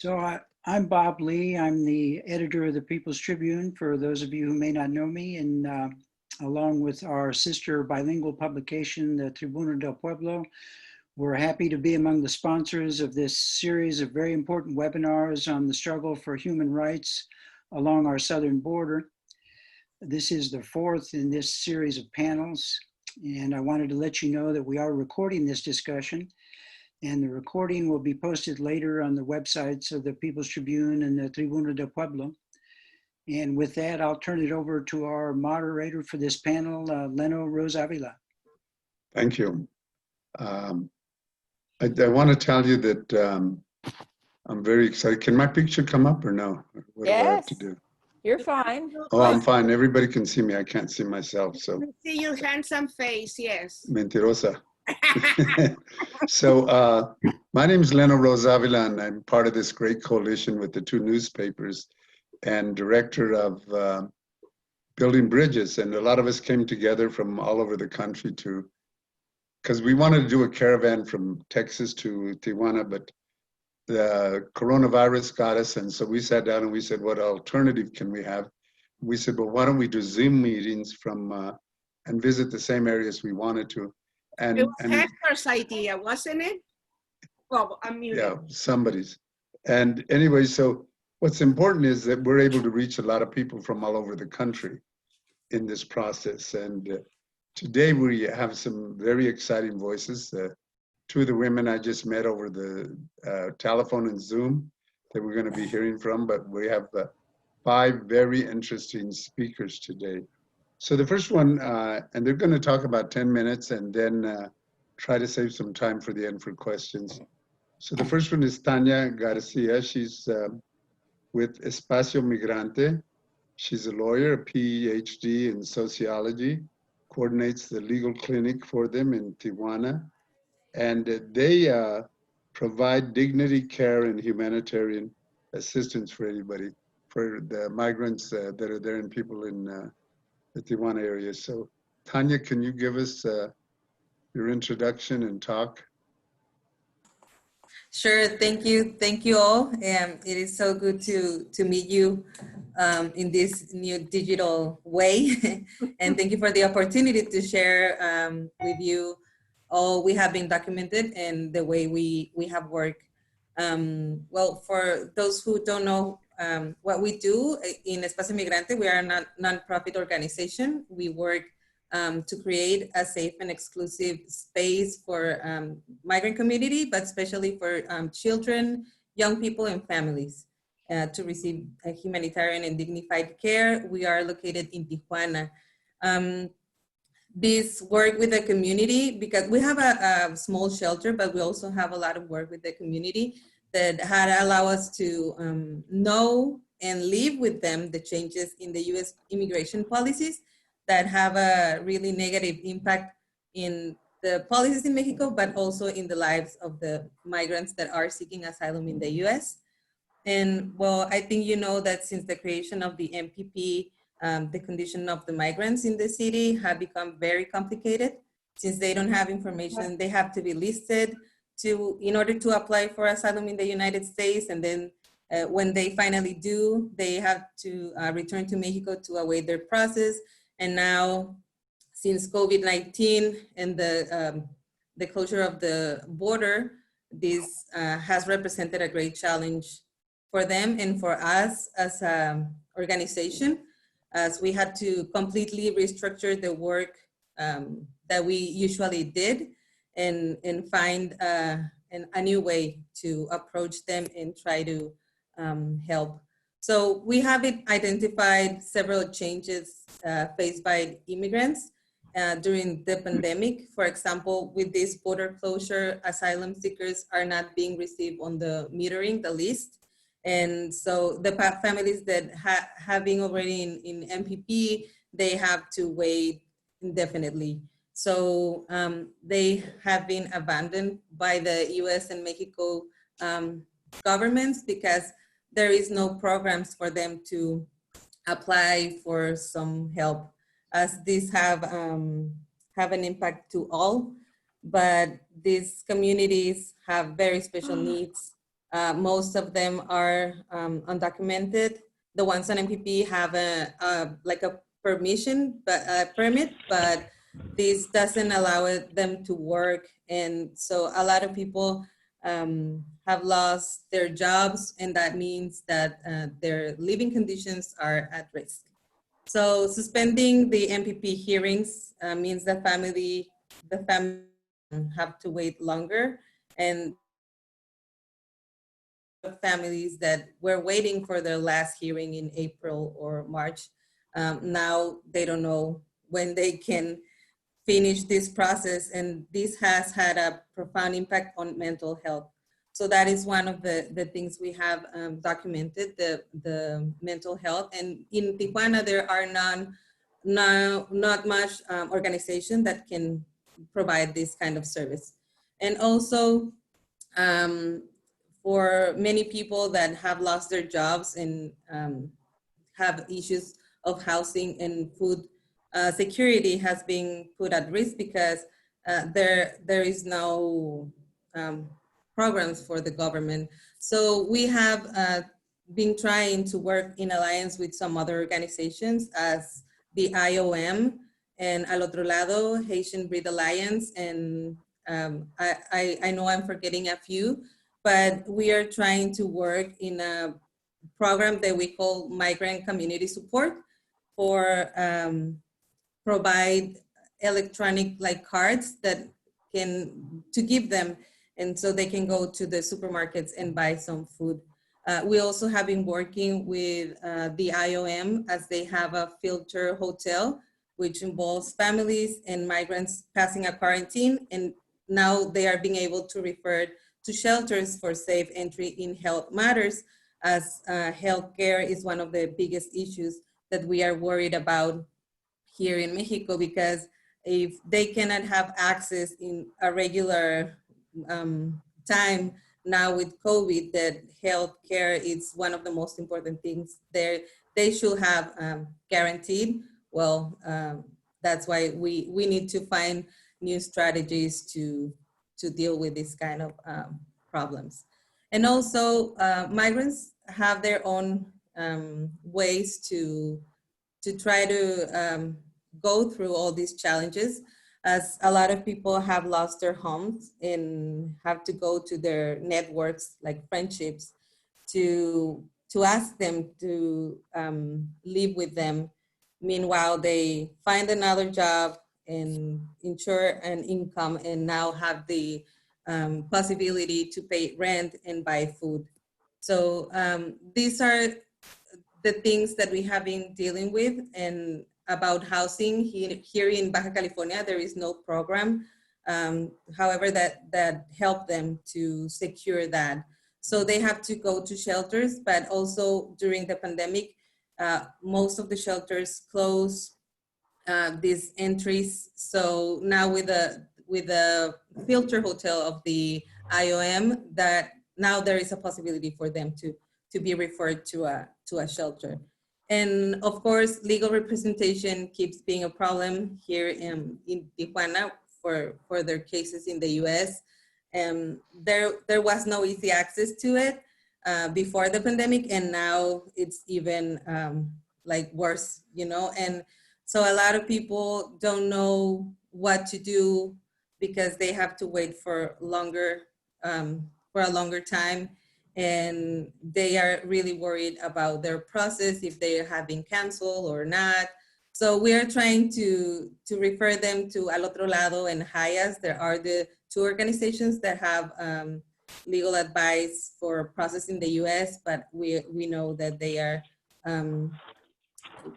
I'm Bob Lee. I'm the editor of the People's Tribune, for those of you who may not know me, and along with our sister bilingual publication, the Tribune del Pueblo, we're happy to be among the sponsors of this series of very important webinars on the struggle for human rights along our southern border. This is the fourth in this series of panels, and I wanted to let you know that we are recording this discussion, and the recording will be posted later on the websites of the People's Tribune and the Tribuna del Pueblo. And with that, I'll turn it over to our moderator for this panel, Leno Rose-Avila. Thank you. I want to tell you that I'm very excited. Can my picture come up or no? What do I have to do? You're fine. Oh, I'm fine. Everybody can see me. I can't see myself. So. We see your handsome face, yes. Mentirosa. So my name is Leno Rose-Avila, and I'm part of this great coalition with the two newspapers and director of Building Bridges. And a lot of us came together from all over the country because we wanted to do a caravan from Texas to Tijuana, but the coronavirus got us. And so we sat down and we said, what alternative can we have? We said, well, why don't we do Zoom meetings from and visit the same areas we wanted to. And, it was Hector's idea, wasn't it? Well, I'm muted. Yeah, somebody's. And anyway, so what's important is that we're able to reach a lot of people from all over the country in this process. And today we have some very exciting voices. Two of the women I just met over the telephone and Zoom that we're going to be hearing from, but we have 5 very interesting speakers today. So the first one, and they're going to talk about 10 minutes and then try to save some time for the end for questions. So the first one is Tania Garcia. She's with Espacio Migrante. She's a lawyer, a PhD in sociology, coordinates the legal clinic for them in Tijuana. And they provide dignity, care, and humanitarian assistance for anybody, for the migrants that are there and people in the Tijuana area. So Tanya, can you give us your introduction and talk? Sure, thank you all. It is so good to meet you in this new digital way. And thank you for the opportunity to share with you all we have been documented and the way we have worked. Well, for those who don't know what we do in Espacio Migrante, we are a non-profit organization. We work to create a safe and exclusive space for migrant community, but especially for children, young people, and families to receive humanitarian and dignified care. We are located in Tijuana. This work with the community, because we have a small shelter, but we also have a lot of work with the community that had allowed us to know and live with them the changes in the U.S. immigration policies that have a really negative impact in the policies in Mexico, but also in the lives of the migrants that are seeking asylum in the U.S. And well, I think you know that since the creation of the MPP, the condition of the migrants in the city have become very complicated. Since they don't have information, they have to be listed in order to apply for asylum in the United States. And then when they finally do, they have to return to Mexico to await their process. And now, since COVID-19 and the closure of the border, this has represented a great challenge for them and for us as an organization, as we had to completely restructure the work that we usually did and find a new way to approach them and try to help. So we have identified several changes faced by immigrants during the pandemic. For example, with this border closure, asylum seekers are not being received on the metering, the list. And so the families that have been already in MPP, they have to wait indefinitely. So they have been abandoned by the US and Mexico governments because there is no programs for them to apply for some help, as these have an impact to all, but these communities have very special needs Most of them are undocumented. The ones on MPP have like a permission, but a permit, but this doesn't allow them to work. And so a lot of people have lost their jobs, and that means that their living conditions are at risk. So suspending the MPP hearings means the family have to wait longer, and families that were waiting for their last hearing in April or March, now they don't know when they can finish this process, and this has had a profound impact on mental health. So that is one of the things we have documented, the mental health. And in Tijuana, there are not much organization that can provide this kind of service. And also, for many people that have lost their jobs and have issues of housing and food security has been put at risk because there is no programs for the government. So we have been trying to work in alliance with some other organizations as the IOM and Al Otro Lado, Haitian Breed Alliance, and I know I'm forgetting a few, but we are trying to work in a program that we call Migrant Community Support for provide electronic like cards that to give them, and so they can go to the supermarkets and buy some food. We also have been working with the IOM as they have a filter hotel, which involves families and migrants passing a quarantine, and now they are being able to refer to shelters for safe entry in health matters, as healthcare is one of the biggest issues that we are worried about here in Mexico, because if they cannot have access in a regular time now with COVID, that healthcare is one of the most important things there. They should have guaranteed. Well, that's why we need to find new strategies to deal with this kind of problems. And also migrants have their own ways to try to go through all these challenges, as a lot of people have lost their homes and have to go to their networks like friendships to ask them to live with them. Meanwhile, they find another job and ensure an income and now have the possibility to pay rent and buy food. So these are the things that we have been dealing with. And about housing here in Baja California, there is no program, however, that help them to secure that. So they have to go to shelters, but also during the pandemic, most of the shelters closed these entries. So now with the filter hotel of the IOM, that now there is a possibility for them to be referred to a shelter. And of course, legal representation keeps being a problem here in Tijuana for their cases in the US. There was no easy access to it before the pandemic, and now it's even like worse, you know? And so a lot of people don't know what to do because they have to wait for a longer time, and they are really worried about their process, if they have been canceled or not. So we are trying to refer them to Al Otro Lado and Hayas. There are the two organizations that have legal advice for process in the US, but we know that they are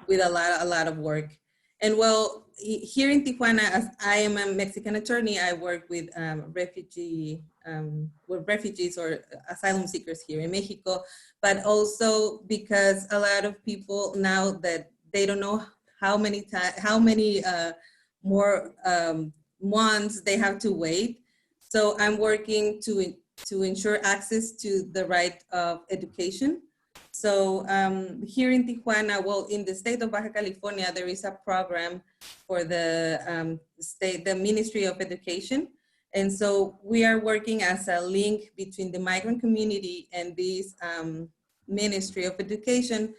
with a lot of work. And well, here in Tijuana, as I am a Mexican attorney, I work with refugees or asylum seekers here in Mexico, but also because a lot of people now that they don't know how many more months they have to wait. So I'm working to ensure access to the right of education. So here in Tijuana, well, in the state of Baja California, there is a program for the Ministry of Education, And so we are working as a link between the migrant community and this Ministry of Education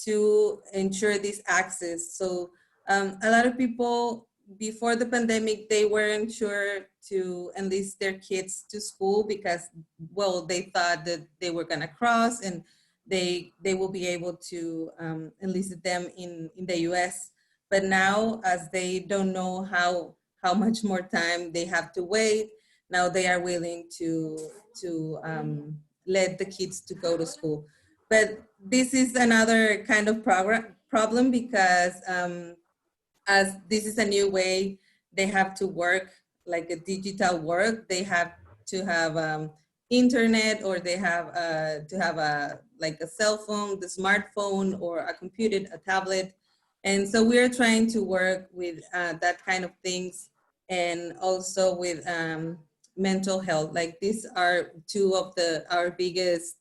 to ensure this access. So a lot of people before the pandemic, they weren't sure to enlist their kids to school because, well, they thought that they were gonna cross and they will be able to enlist them in the US. But now, as they don't know how much more time they have to wait, now they are willing to let the kids to go to school. But this is another kind of problem because as this is a new way, they have to work like a digital work. They have to have internet, or they have to have like a cell phone, the smartphone, or a computer, a tablet. And so we're trying to work with that kind of things, and also with mental health. Like these are two of our biggest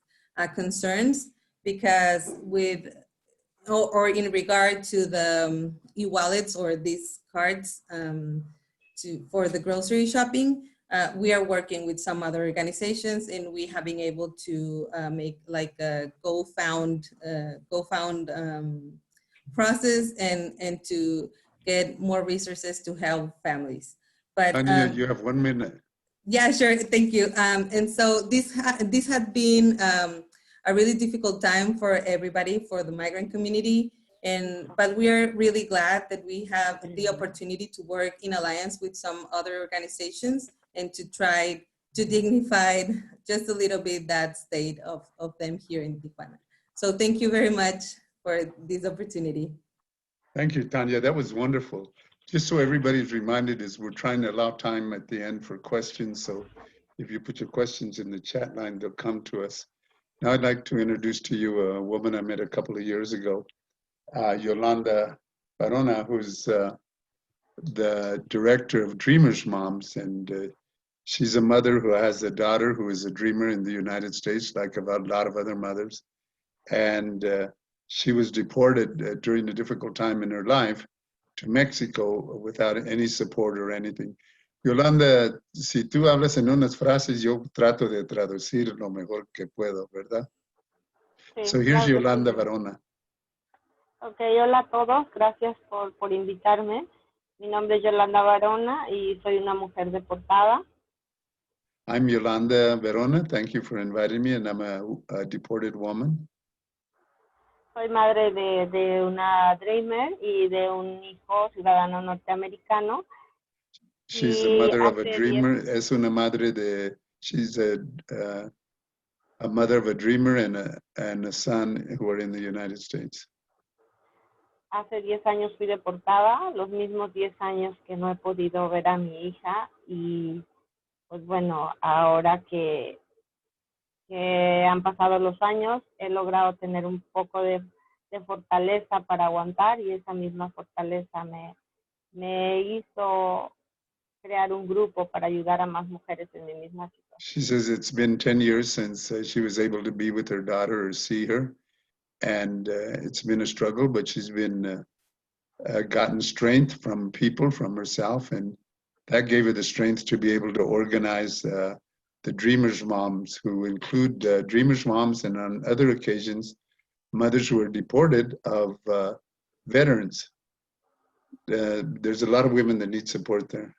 concerns, because with or in regard to the e-wallets or these cards for the grocery shopping, we are working with some other organizations, and we have been able to make like a GoFound process and to get more resources to help families. But Tanya, you have 1 minute. yeah, sure. Thank you. And so this had been a really difficult time for everybody, for the migrant community. But we are really glad that we have the opportunity to work in alliance with some other organizations and to try to dignify just a little bit that state of them here in Tijuana. So thank you very much for this opportunity. Thank you, Tanya. That was wonderful. Just so everybody's reminded, is we're trying to allow time at the end for questions. So if you put your questions in the chat line, they'll come to us. Now I'd like to introduce to you a woman I met a couple of years ago, Yolanda Varona, who's the director of Dreamers Moms. And she's a mother who has a daughter who is a dreamer in the United States, like a lot of other mothers. And she was deported during a difficult time in her life to Mexico without any support or anything. Yolanda, si tú hablas en unas frases, yo trato de traducir lo mejor que puedo, ¿verdad? Sí, So here's claro. Yolanda Varona. Ok, hola a todos, gracias por invitarme. Mi nombre es Yolanda Varona y soy una mujer deportada. I'm Yolanda Varona. Thank you for inviting me, and I'm a deported woman. Soy madre de una dreamer y de un hijo ciudadano norteamericano. She's a mother of a dreamer. Es una madre de. She's a mother of a dreamer and a son who are in the United States. Hace 10 años fui deportada, los mismos 10 años que no he podido ver a mi hija, y pues bueno, ahora que han pasado los años, he logrado tener un poco de fortaleza para aguantar, y esa misma fortaleza me hizo crear un grupo para ayudar a más mujeres en mi misma situación. She says it's been 10 years since she was able to be with her daughter or see her, and it's been a struggle, but she's been gotten strength from people, from herself, and that gave her the strength to be able to organize the Dreamers Moms, who include Dreamers Moms, and on other occasions, mothers who are deported of veterans. There's a lot of women that need support there.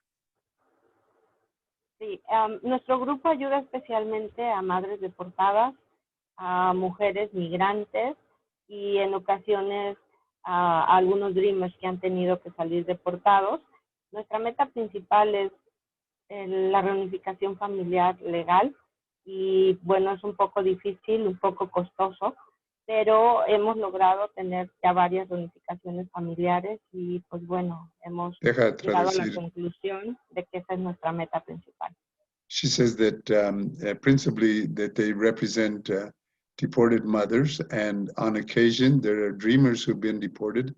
Sí, nuestro grupo ayuda especialmente a madres deportadas, a mujeres migrantes y en ocasiones a algunos dreamers que han tenido que salir deportados. Nuestra meta principal es la reunificación familiar legal, y bueno, es un poco difícil, un poco costoso, pero hemos logrado tener ya varias reunificaciones familiares, y pues bueno, hemos llegado a la conclusión de que esa es nuestra meta principal. She says that principally that they represent deported mothers, and on occasion there are dreamers who've been deported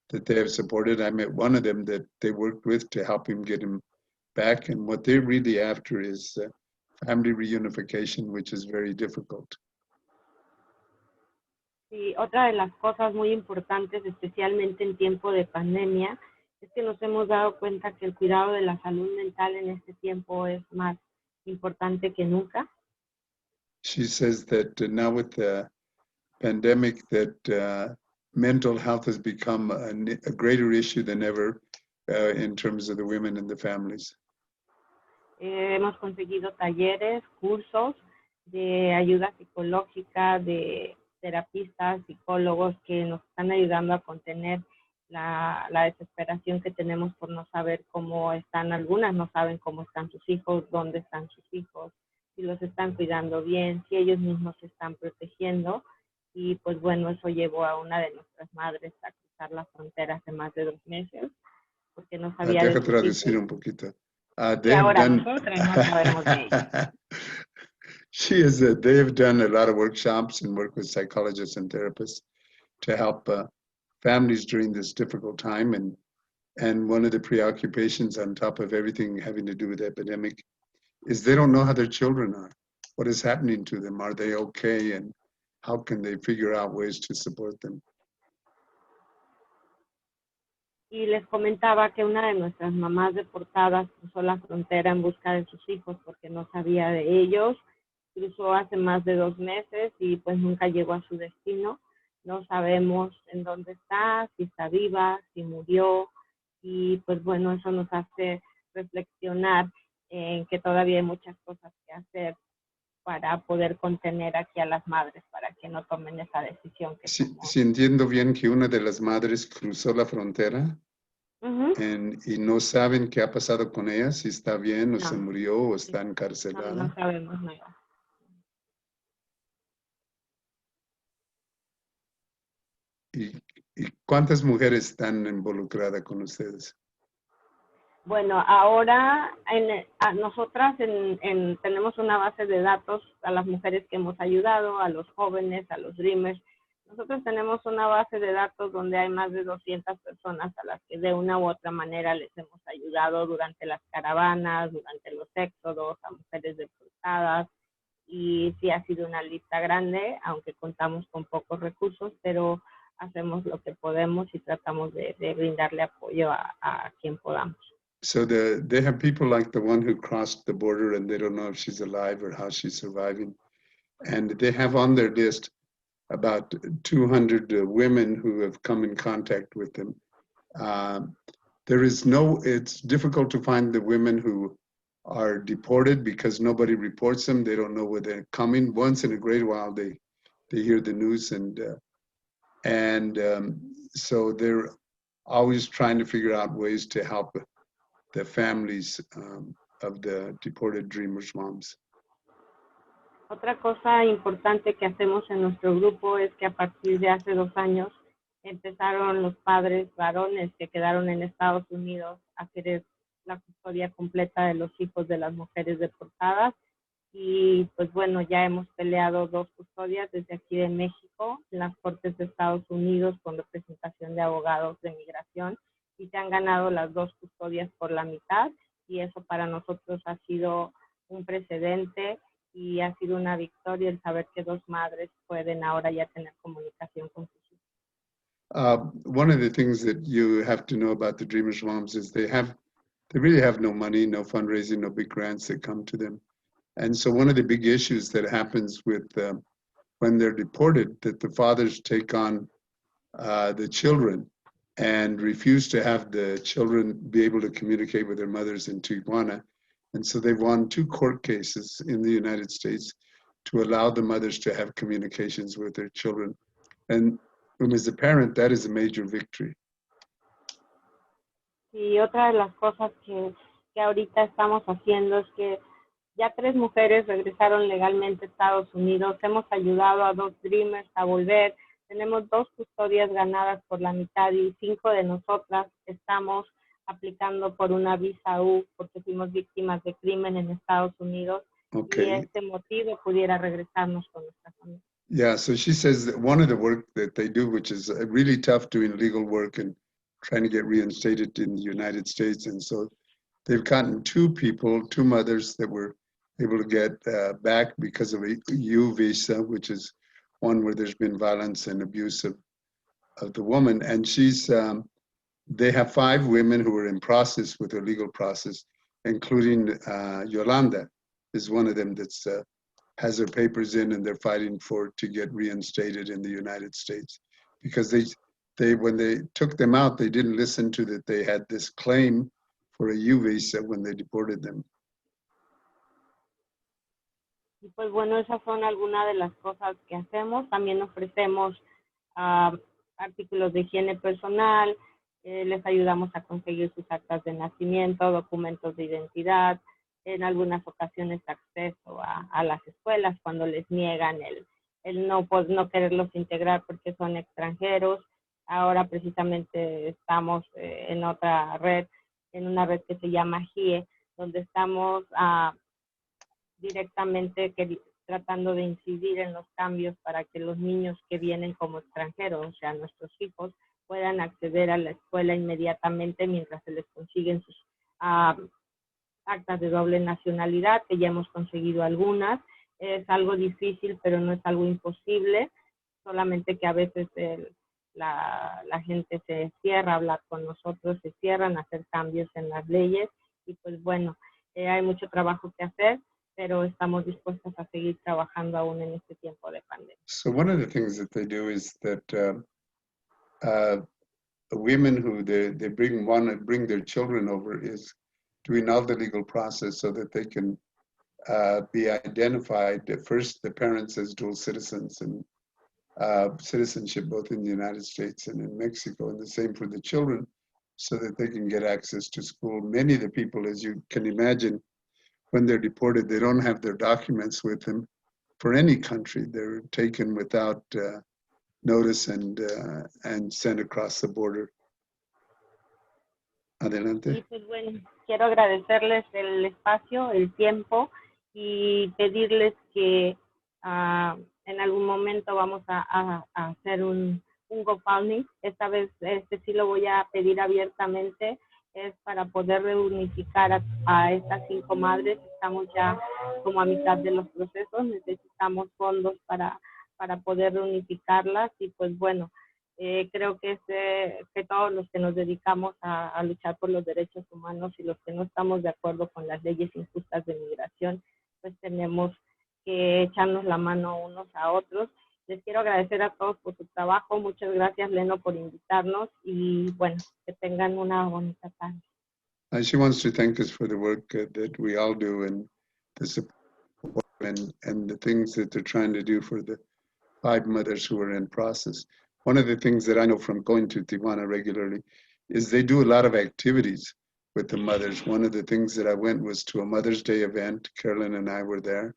that they have supported. I met one of them that they worked with to help him get him back, and what they're really after is family reunification, which is very difficult. Sí, otra de las cosas muy importantes, especialmente en tiempo de pandemia, es que nos hemos dado cuenta que el cuidado de la salud mental en este tiempo es más importante que nunca. She says that now with the pandemic that mental health has become a greater issue than ever in terms of the women and the families. Hemos conseguido talleres, cursos de ayuda psicológica, de terapistas, psicólogos que nos están ayudando a contener la desesperación que tenemos por no saber cómo están. Algunas no saben cómo están sus hijos, dónde están sus hijos, si los están cuidando bien, si ellos mismos se están protegiendo. Y pues bueno, eso llevó a una de nuestras madres a cruzar la frontera hace más de 2 meses, porque no sabía de Deja sus traducir hijos. un poquito. Y They have ahora done. nosotras no sabemos de ellos. They have done a lot of workshops and work with psychologists and therapists to help families during this difficult time. And one of the preoccupations on top of everything having to do with the epidemic is they don't know how their children are. What is happening to them? Are they okay? And how can they figure out ways to support them? Y les comentaba que una de nuestras mamás deportadas cruzó la frontera en busca de sus hijos porque no sabía de ellos. Cruzó hace más de 2 meses y pues nunca llegó a su destino. No sabemos en dónde está, si está viva, si murió. Y pues bueno, eso nos hace reflexionar en que todavía hay muchas cosas que hacer para poder contener aquí a las madres, para que no tomen esa decisión que Si tomó. entiendo bien que una de las madres cruzó la frontera y no saben qué ha pasado con ella, si está bien o se No. murió o está No, encarcelada. no sabemos nada. ¿Y cuántas mujeres están involucradas con ustedes? Bueno, ahora nosotras tenemos una base de datos a las mujeres que hemos ayudado, a los jóvenes, a los Dreamers. Nosotros tenemos una base de datos donde hay más de 200 personas a las que de una u otra manera les hemos ayudado durante las caravanas, durante los éxodos, a mujeres deportadas. Y sí ha sido una lista grande, aunque contamos con pocos recursos, pero hacemos lo que podemos y tratamos de brindarle apoyo a quien podamos. So they have people like the one who crossed the border and they don't know if she's alive or how she's surviving. And they have on their list about 200 women who have come in contact with them. It's difficult to find the women who are deported because nobody reports them. They don't know where they're coming. Once in a great while, they hear the news and so they're always trying to figure out ways to help the families of the deported Dreamers moms. Otra cosa importante que hacemos en nuestro grupo es que a partir de hace 2 años empezaron los padres varones que quedaron en Estados Unidos a querer la custodia completa de los hijos de las mujeres deportadas. Y pues bueno, ya hemos peleado 2 custodias desde aquí de México en las Cortes de Estados Unidos con representación de abogados de migración y se han ganado las 2 custodias por la mitad y eso para nosotros ha sido un precedente y ha sido una victoria el saber que 2 madres pueden ahora ya tener comunicación con sus hijos. One of the things that you have to know about the Dreamers moms is they really have no money, no fundraising, no big grants that come to them. And so one of the big issues that happens with when they're deported, that the fathers take on the children and refuse to have the children be able to communicate with their mothers in Tijuana. And so they've won 2 court cases in the United States to allow the mothers to have communications with their children. And as a parent, that is a major victory. Y otra de las cosas que ahorita estamos haciendo es que ya 3 mujeres regresaron legalmente a Estados Unidos. Hemos ayudado a 2 Dreamers a volver. Tenemos 2 custodias ganadas por la mitad y 5 de nosotras estamos aplicando por una visa U porque fuimos víctimas de crimen en Estados Unidos. Okay. Y este motivo pudiera regresarnos con nuestra familia. Yeah, so she says that one of the work that they do, which is really tough doing legal work and trying to get reinstated in the United States. And so they've gotten 2 people, 2 mothers that were able to get back because of a U visa, which is one where there's been violence and abuse of the woman. And she's they have 5 women who are in process with their legal process, including Yolanda is one of them that's has their papers in, and they're fighting to get reinstated in the United States, because they when they took them out, they didn't listen to that they had this claim for a U visa when they deported them. Y pues bueno, esas son algunas de las cosas que hacemos. También ofrecemos artículos de higiene personal, les ayudamos a conseguir sus actas de nacimiento, documentos de identidad, en algunas ocasiones acceso a las escuelas cuando les niegan el no quererlos integrar porque son extranjeros. Ahora precisamente estamos en otra red, en una red que se llama GIE, donde estamos directamente tratando de incidir en los cambios para que los niños que vienen como extranjeros, o sea, nuestros hijos, puedan acceder a la escuela inmediatamente mientras se les consiguen sus actas de doble nacionalidad, que ya hemos conseguido algunas. Es algo difícil, pero no es algo imposible, solamente que a veces la gente se cierra a hablar con nosotros, se cierran a hacer cambios en las leyes, y pues bueno, hay mucho trabajo que hacer, pero estamos dispuestos a seguir trabajando aún en este tiempo de pandemia. So one of the things that they do is that women who they bring their children over is doing all the legal process so that they can be identified first, the parents, as dual citizens and citizenship both in the United States and in Mexico, and the same for the children, so that they can get access to school. Many of the people, as you can imagine, when they're deported, they don't have their documents with them for any country. They're taken without notice and sent across the border. Adelante. Y pues bueno, quiero agradecerles el espacio, el tiempo, y pedirles que en algún momento vamos a hacer un GoFundMe. Esta vez sí lo voy a pedir abiertamente. Es para poder reunificar a estas 5 madres. Estamos ya como a mitad de los procesos. Necesitamos fondos para poder reunificarlas, y pues bueno, creo que todos los que nos dedicamos a luchar por los derechos humanos y los que no estamos de acuerdo con las leyes injustas de migración, pues tenemos que echarnos la mano unos a otros. Les quiero agradecer a todos por su trabajo. Muchas gracias, Leno, por invitarnos, y bueno, que tengan una bonita tarde. She wants to thank us for the work that we all do, and the support and the things that they're trying to do for the 5 mothers who are in process. One of the things that I know from going to Tijuana regularly is they do a lot of activities with the mothers. One of the things that I went was to a Mother's Day event. Carolyn and I were there,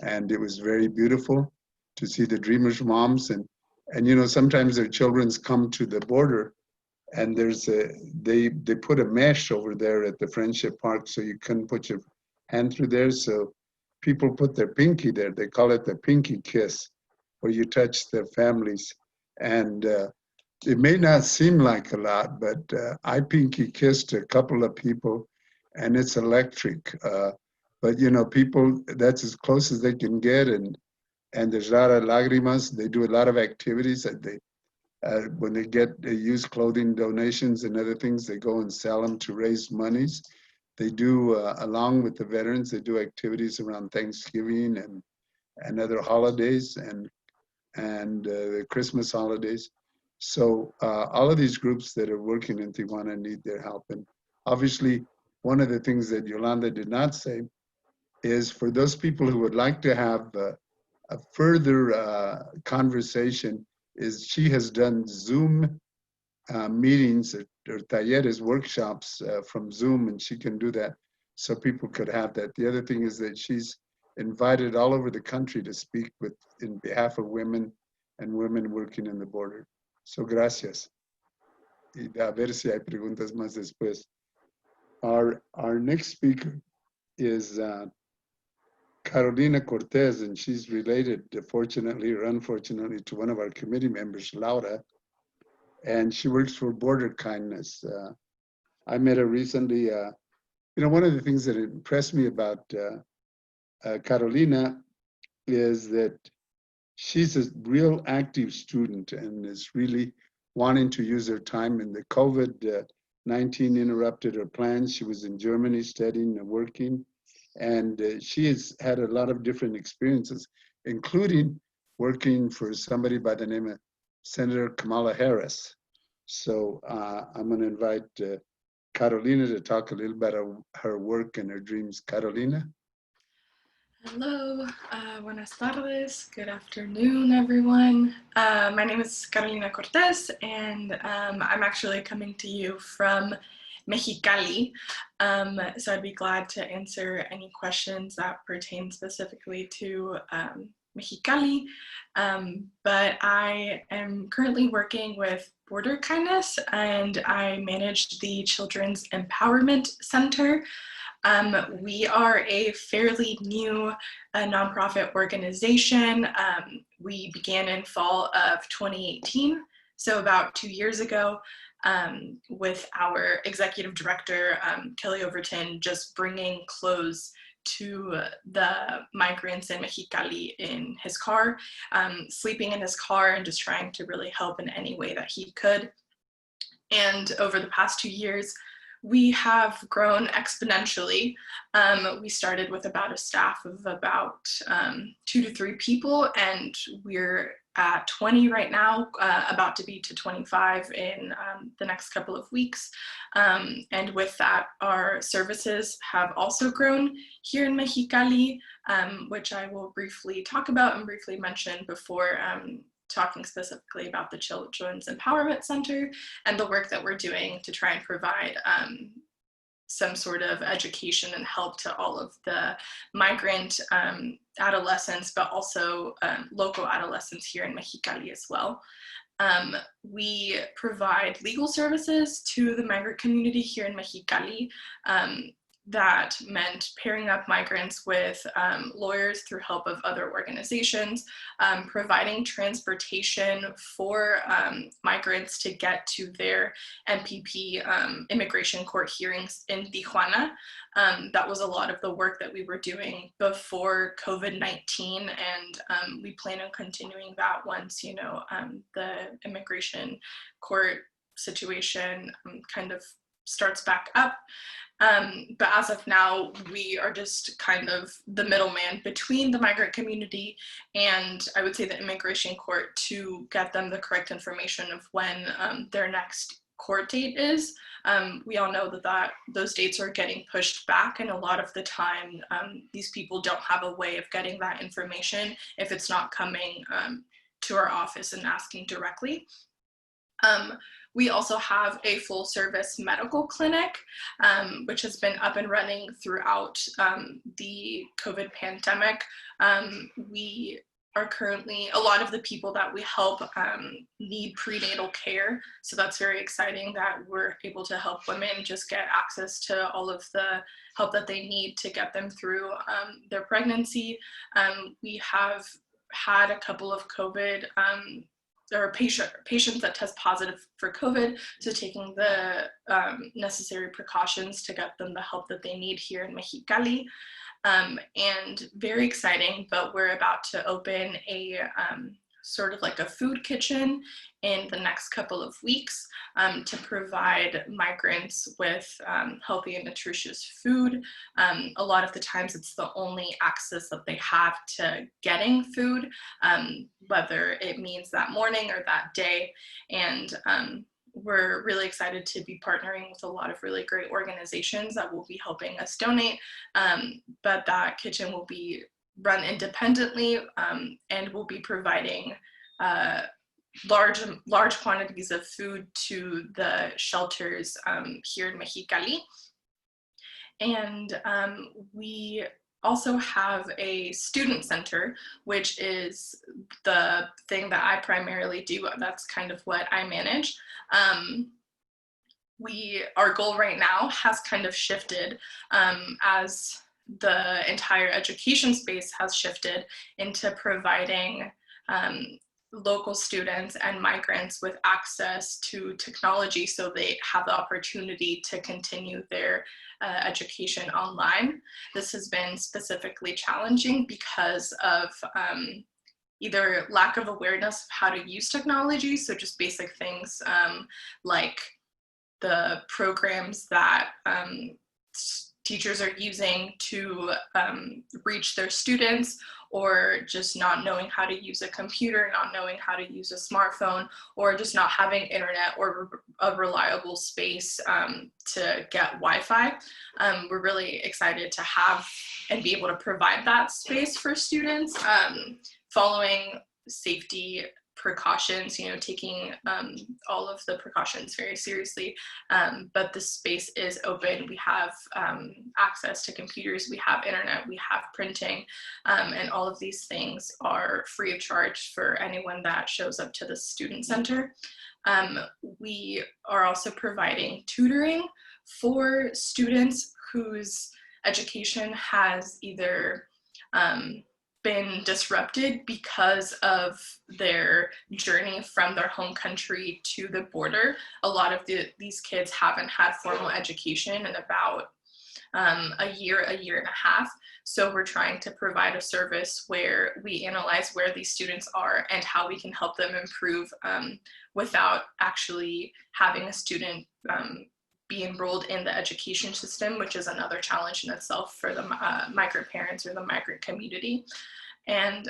and it was very beautiful to see the Dreamers moms, and you know, sometimes their children's come to the border, and they put a mesh over there at the Friendship Park so you couldn't put your hand through there, so people put their pinky there. They call it the pinky kiss, where you touch their families. And it may not seem like a lot, but I pinky kissed a couple of people, and it's electric. But you know, people, that's as close as they can get, and there's a lot of lágrimas. They do a lot of activities that they, when they get used clothing donations and other things, they go and sell them to raise monies. They do, along with the veterans, they do activities around Thanksgiving and other holidays and the Christmas holidays. So all of these groups that are working in Tijuana need their help. And obviously, one of the things that Yolanda did not say is for those people who would like to have a further conversation, is she has done Zoom meetings or talleres, workshops from Zoom, and she can do that so people could have that. The other thing is that she's invited all over the country to speak in behalf of women and women working in the border. So gracias. Y a ver si hay preguntas más después. Our next speaker is Carolina Cortez, and she's related, fortunately or unfortunately, to one of our committee members, Laura, and she works for Border Kindness. I met her recently. You know, one of the things that impressed me about Carolina is that she's a real active student and is really wanting to use her time, and the COVID-19 interrupted her plans. She was in Germany studying and working, and she has had a lot of different experiences, including working for somebody by the name of Senator Kamala Harris. So I'm going to invite Carolina to talk a little about her work and her dreams. Carolina? Hello, buenas tardes, good afternoon, everyone. My name is Carolina Cortez, and I'm actually coming to you from Mexicali. So I'd be glad to answer any questions that pertain specifically to Mexicali. But I am currently working with Border Kindness, and I manage the Children's Empowerment Center. We are a fairly new nonprofit organization. We began in fall of 2018, so about 2 years ago, with our executive director, Kelly Overton, just bringing clothes to the migrants in Mexicali in his car, sleeping in his car and just trying to really help in any way that he could. And over the past 2 years, we have grown exponentially. We started with about a staff of about 2 to 3 people, and we're at 20 right now, about to be to 25 in the next couple of weeks. And with that, our services have also grown here in Mexicali, which I will briefly talk about and briefly mention before talking specifically about the Children's Empowerment Center and the work that we're doing to try and provide some sort of education and help to all of the migrant adolescents, but also local adolescents here in Mexicali as well. We provide legal services to the migrant community here in Mexicali. That meant pairing up migrants with lawyers through help of other organizations, providing transportation for migrants to get to their MPP immigration court hearings in Tijuana. That was a lot of the work that we were doing before COVID-19, and we plan on continuing that once, you know, the immigration court situation kind of starts back up. But as of now, we are just kind of the middleman between the migrant community and I would say the immigration court to get them the correct information of when their next court date is. We all know that those dates are getting pushed back, and a lot of the time these people don't have a way of getting that information if it's not coming to our office and asking directly. We also have a full service medical clinic, which has been up and running throughout the COVID pandemic. We are currently, a lot of the people that we help need prenatal care. So that's very exciting that we're able to help women just get access to all of the help that they need to get them through their pregnancy. We have had a couple of COVID or patients that test positive for COVID, so taking the necessary precautions to get them the help that they need here in Mexicali. And very exciting, but we're about to open a sort of like a food kitchen in the next couple of weeks to provide migrants with healthy and nutritious food. A lot of the times it's the only access that they have to getting food, whether it means that morning or that day. And we're really excited to be partnering with a lot of really great organizations that will be helping us donate, but that kitchen will be run independently and will be providing large quantities of food to the shelters here in Mexicali. And we also have a student center, which is the thing that I primarily do. That's kind of what I manage. Our goal right now has kind of shifted as the entire education space has shifted into providing local students and migrants with access to technology so they have the opportunity to continue their education online. This has been specifically challenging because of either lack of awareness of how to use technology, so just basic things like the programs that teachers are using to reach their students, or just not knowing how to use a computer, not knowing how to use a smartphone, or just not having internet or a reliable space to get Wi-Fi. We're really excited to have and be able to provide that space for students, following safety precautions, you know, taking all of the precautions very seriously, but the space is open. We have access to computers, we have internet, we have printing, and all of these things are free of charge for anyone that shows up to the student center. We are also providing tutoring for students whose education has either been disrupted because of their journey from their home country to the border. A lot of these kids haven't had formal education in about a year and a half. So we're trying to provide a service where we analyze where these students are and how we can help them improve without actually having a student be enrolled in the education system, which is another challenge in itself for the migrant parents or the migrant community. And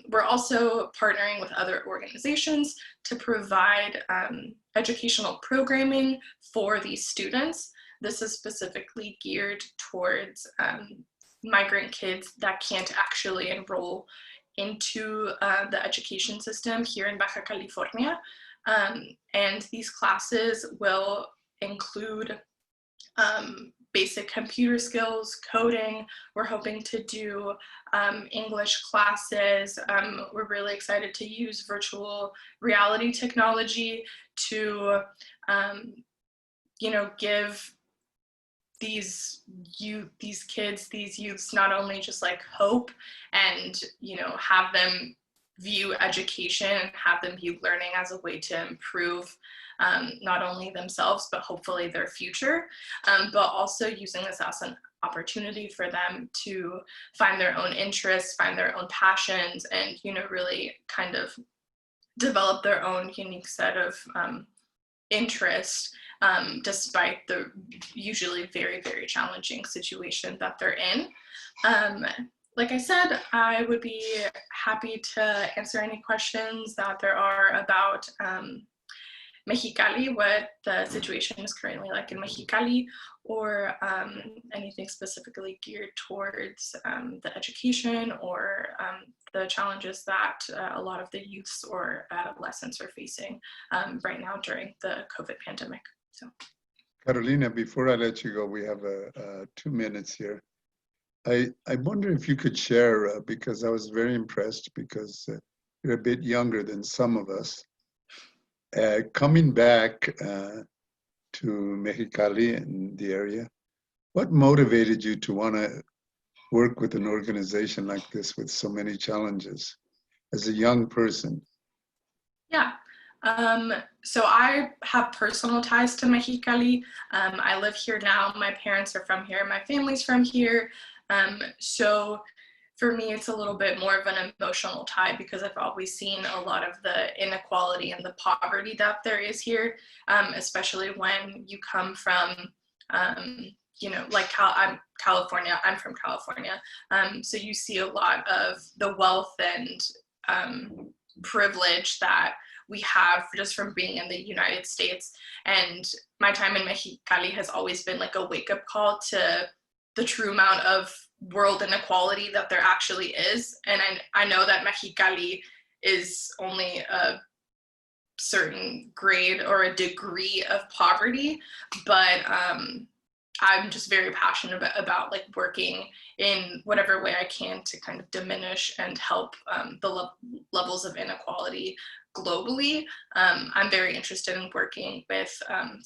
we're also partnering with other organizations to provide educational programming for these students. This is specifically geared towards migrant kids that can't actually enroll into the education system here in Baja California. And these classes will include basic computer skills, coding. We're hoping to do English classes. We're really excited to use virtual reality technology to, you know, give these kids, these youths, not only just like hope and, you know, have them view education and have them view learning as a way to improve not only themselves, but hopefully their future, but also using this as an opportunity for them to find their own interests, find their own passions, and, you know, really kind of develop their own unique set of interests, despite the usually very, very challenging situation that they're in. Like I said, I would be happy to answer any questions that there are about Mexicali, what the situation is currently like in Mexicali, or anything specifically geared towards the education or the challenges that a lot of the youths or adolescents are facing right now during the COVID pandemic. So, Carolina, before I let you go, we have 2 minutes here. I wonder if you could share, because I was very impressed, because you're a bit younger than some of us. Coming back to Mexicali and the area, what motivated you to want to work with an organization like this with so many challenges as a young person? Yeah. So I have personal ties to Mexicali. I live here now. My parents are from here. My family's from here. So for me, it's a little bit more of an emotional tie because I've always seen a lot of the inequality and the poverty that there is here, especially when you come from, you know, like I'm from California. So you see a lot of the wealth and privilege that we have just from being in the United States. And my time in Mexicali has always been like a wake-up call to the true amount of world inequality that there actually is. And I know that Mexicali is only a certain grade or a degree of poverty, but I'm just very passionate about like working in whatever way I can to kind of diminish and help the levels of inequality globally. I'm very interested in working with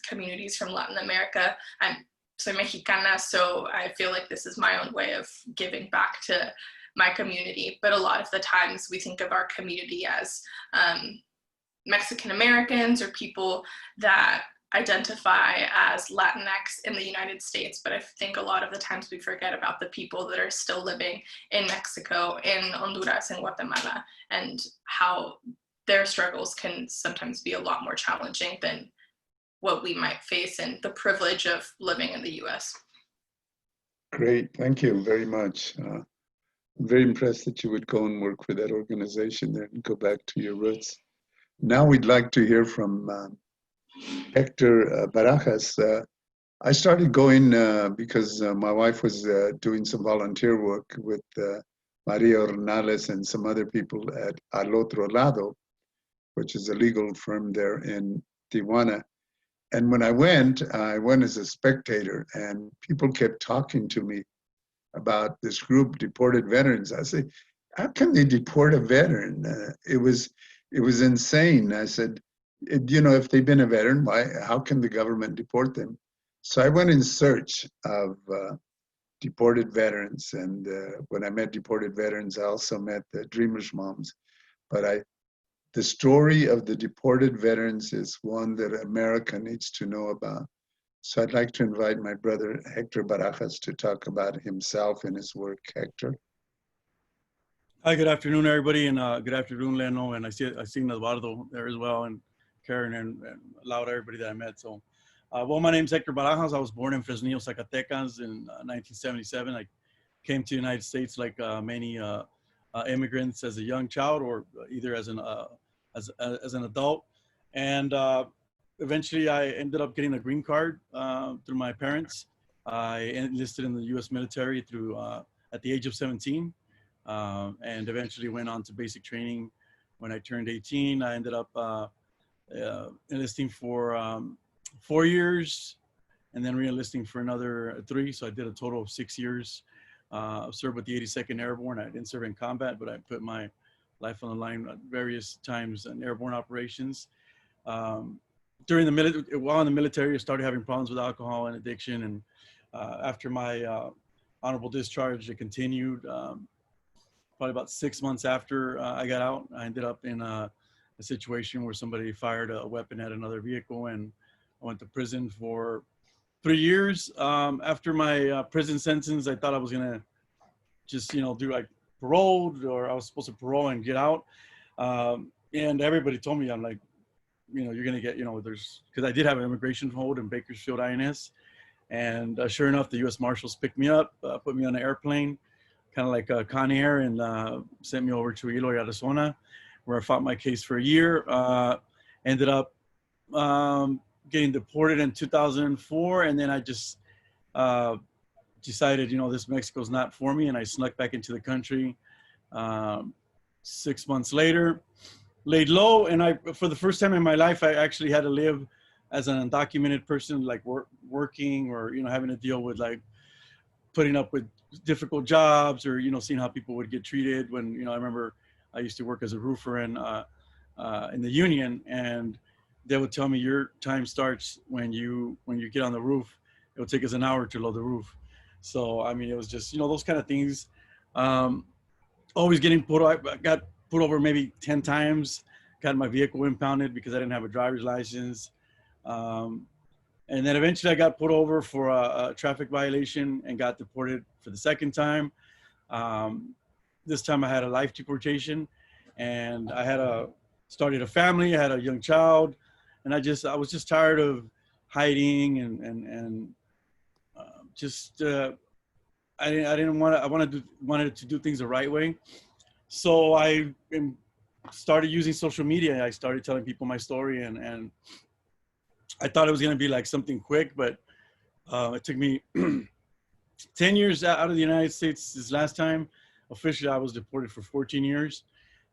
communities from Latin America. I'm Mexicana, so I feel like this is my own way of giving back to my community. But a lot of the times we think of our community as Mexican Americans or people that identify as Latinx in the United States. But I think a lot of the times we forget about the people that are still living in Mexico, in Honduras, in Guatemala. And how their struggles can sometimes be a lot more challenging than what we might face in the privilege of living in the US. Great, thank you very much. I'm very impressed that you would go and work for that organization there and go back to your roots. Now we'd like to hear from Hector Barajas. I started going because my wife was doing some volunteer work with Maria Ornales and some other people at Al Otro Lado, which is a legal firm there in Tijuana. And when I went as a spectator, and people kept talking to me about this group, Deported Veterans. I said, how can they deport a veteran? It was insane. I said, you know, if they've been a veteran, how can the government deport them? So I went in search of deported veterans. And when I met deported veterans, I also met the Dreamers Moms. But the story of the deported veterans is one that America needs to know about. So I'd like to invite my brother, Hector Barajas, to talk about himself and his work. Hector. Hi, good afternoon, everybody, and good afternoon, Leno, and I see Eduardo there as well, and Karen, and a lot of everybody that I met. So, well, my name is Hector Barajas. I was born in Fresnillo, Zacatecas in 1977. I came to the United States like many immigrants as a young child, or either as an adult, and eventually I ended up getting a green card through my parents. I enlisted in the U.S. military at the age of 17, and eventually went on to basic training. When I turned 18, I ended up enlisting for 4 years, and then re-enlisting for another 3. So I did a total of 6 years. Served with the 82nd Airborne. I didn't serve in combat, but I put my life on the line at various times in airborne operations. While in the military, I started having problems with alcohol and addiction. And after my honorable discharge, it continued. Probably about 6 months after I got out, I ended up in a situation where somebody fired a weapon at another vehicle, and I went to prison for 3 years. After my prison sentence, I thought I was gonna just, do like paroled, or I was supposed to parole and get out. And everybody told me, I'm like, you're gonna get, because I did have an immigration hold in Bakersfield INS. And sure enough, the U.S. Marshals picked me up, put me on an airplane, kind of like Con Air, and sent me over to Eloy, Arizona, where I fought my case for a year. Ended up getting deported in 2004, and then I just decided, this Mexico's not for me, and I snuck back into the country. 6 months later, laid low, and for the first time in my life, I actually had to live as an undocumented person, like working, or having to deal with like putting up with difficult jobs, or seeing how people would get treated. When I remember I used to work as a roofer in the union, and they would tell me, your time starts when you get on the roof. It would take us an hour to load the roof. So I mean, it was just those kind of things. Always getting I got pulled over maybe 10 times. Got my vehicle impounded because I didn't have a driver's license. And then eventually I got pulled over for a traffic violation and got deported for the second time. This time I had a life deportation, and I started a family. I had a young child, and I was just tired of hiding and I wanted to do things the right way. So I started using social media. I started telling people my story, and I thought it was going to be like something quick, but it took me 10 years out of the United States. This last time, officially, I was deported for 14 years.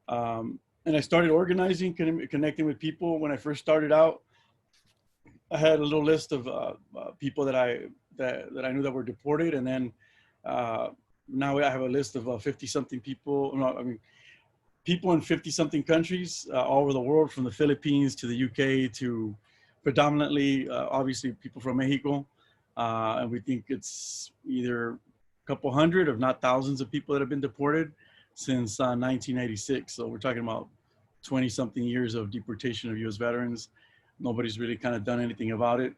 And I started organizing, connecting with people. When I first started out, I had a little list of people that I knew that were deported. And then now I have a list of 50-something people. People in 50-something countries all over the world, from the Philippines to the UK to predominantly, obviously, people from Mexico. And we think it's either a couple hundred, if not thousands, of people that have been deported since 1986. So we're talking about 20-something years of deportation of U.S. veterans. Nobody's really kind of done anything about it.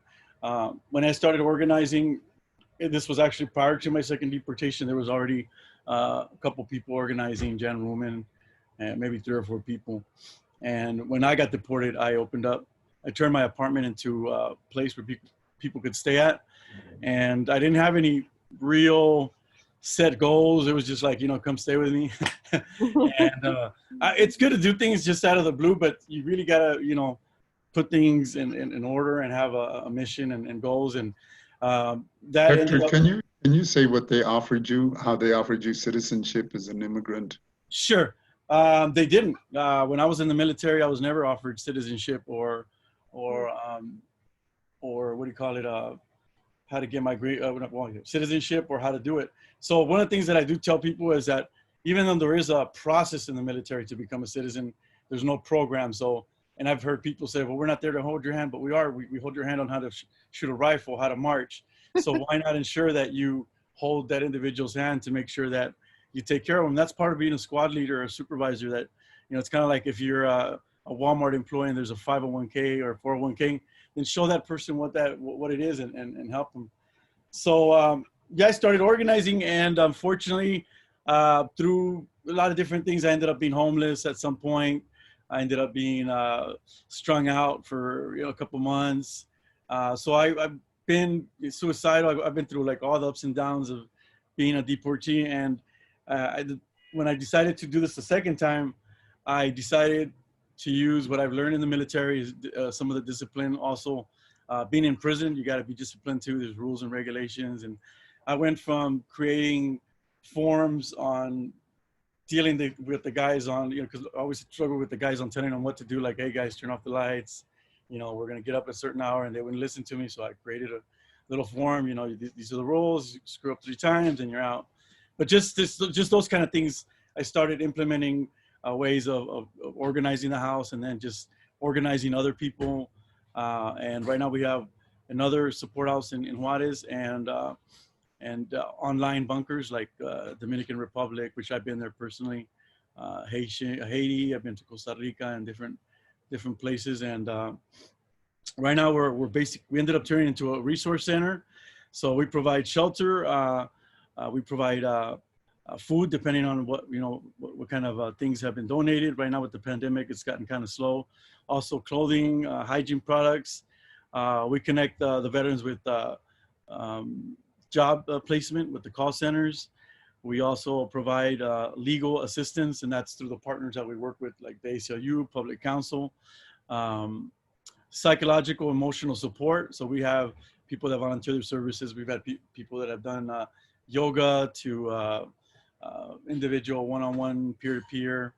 When I started organizing, this was actually prior to my second deportation. There was already a couple people organizing, Jan Ruman, and maybe 3 or 4 people. And when I got deported, I turned my apartment into a place where people could stay at. And I didn't have any real set goals. It was just like, come stay with me. And it's good to do things just out of the blue, but you really gotta, put things in order and have a mission and goals. And that Hector, ended up. can you say what they offered you, how they offered you citizenship as an immigrant? Sure. They didn't. When I was in the military, I was never offered citizenship or what do you call it? How to get my citizenship or how to do it. So one of the things that I do tell people is that even though there is a process in the military to become a citizen, there's no program. So, and I've heard people say, well, we're not there to hold your hand, but we are. We hold your hand on how to shoot a rifle, how to march. So why not ensure that you hold that individual's hand to make sure that you take care of them? That's part of being a squad leader or a supervisor. That, it's kind of like if you're a Walmart employee and there's a 501k or 401k, then show that person what it is and help them. So I started organizing, and unfortunately, through a lot of different things, I ended up being homeless at some point. I ended up being strung out for a couple months. So I've been suicidal. I've been through like all the ups and downs of being a deportee. And when I decided to do this the second time, I decided to use what I've learned in the military, some of the discipline. Also, being in prison, you got to be disciplined too. There's rules and regulations. And I went from creating forms on dealing with the guys on, because I always struggle with the guys on telling them what to do. Like, hey guys, turn off the lights. We're going to get up at a certain hour, and they wouldn't listen to me. So I created a little form, these are the rules. You screw up 3 times and you're out. But just those kind of things, I started implementing ways of organizing the house, and then just organizing other people. And right now we have another support house in Juarez, and online bunkers like Dominican Republic, which I've been there personally, Haiti, I've been to Costa Rica and different places. And right now we ended up turning into a resource center. So we provide shelter, we provide food depending on what kind of things have been donated. Right now with the pandemic, it's gotten kind of slow. Also clothing, hygiene products. We connect the veterans with job placement with the call centers. We also provide legal assistance, and that's through the partners that we work with, like the ACLU, Public Counsel. Psychological, emotional support. So we have people that volunteer their services. We've had people that have done yoga to individual, one-on-one, peer-to-peer.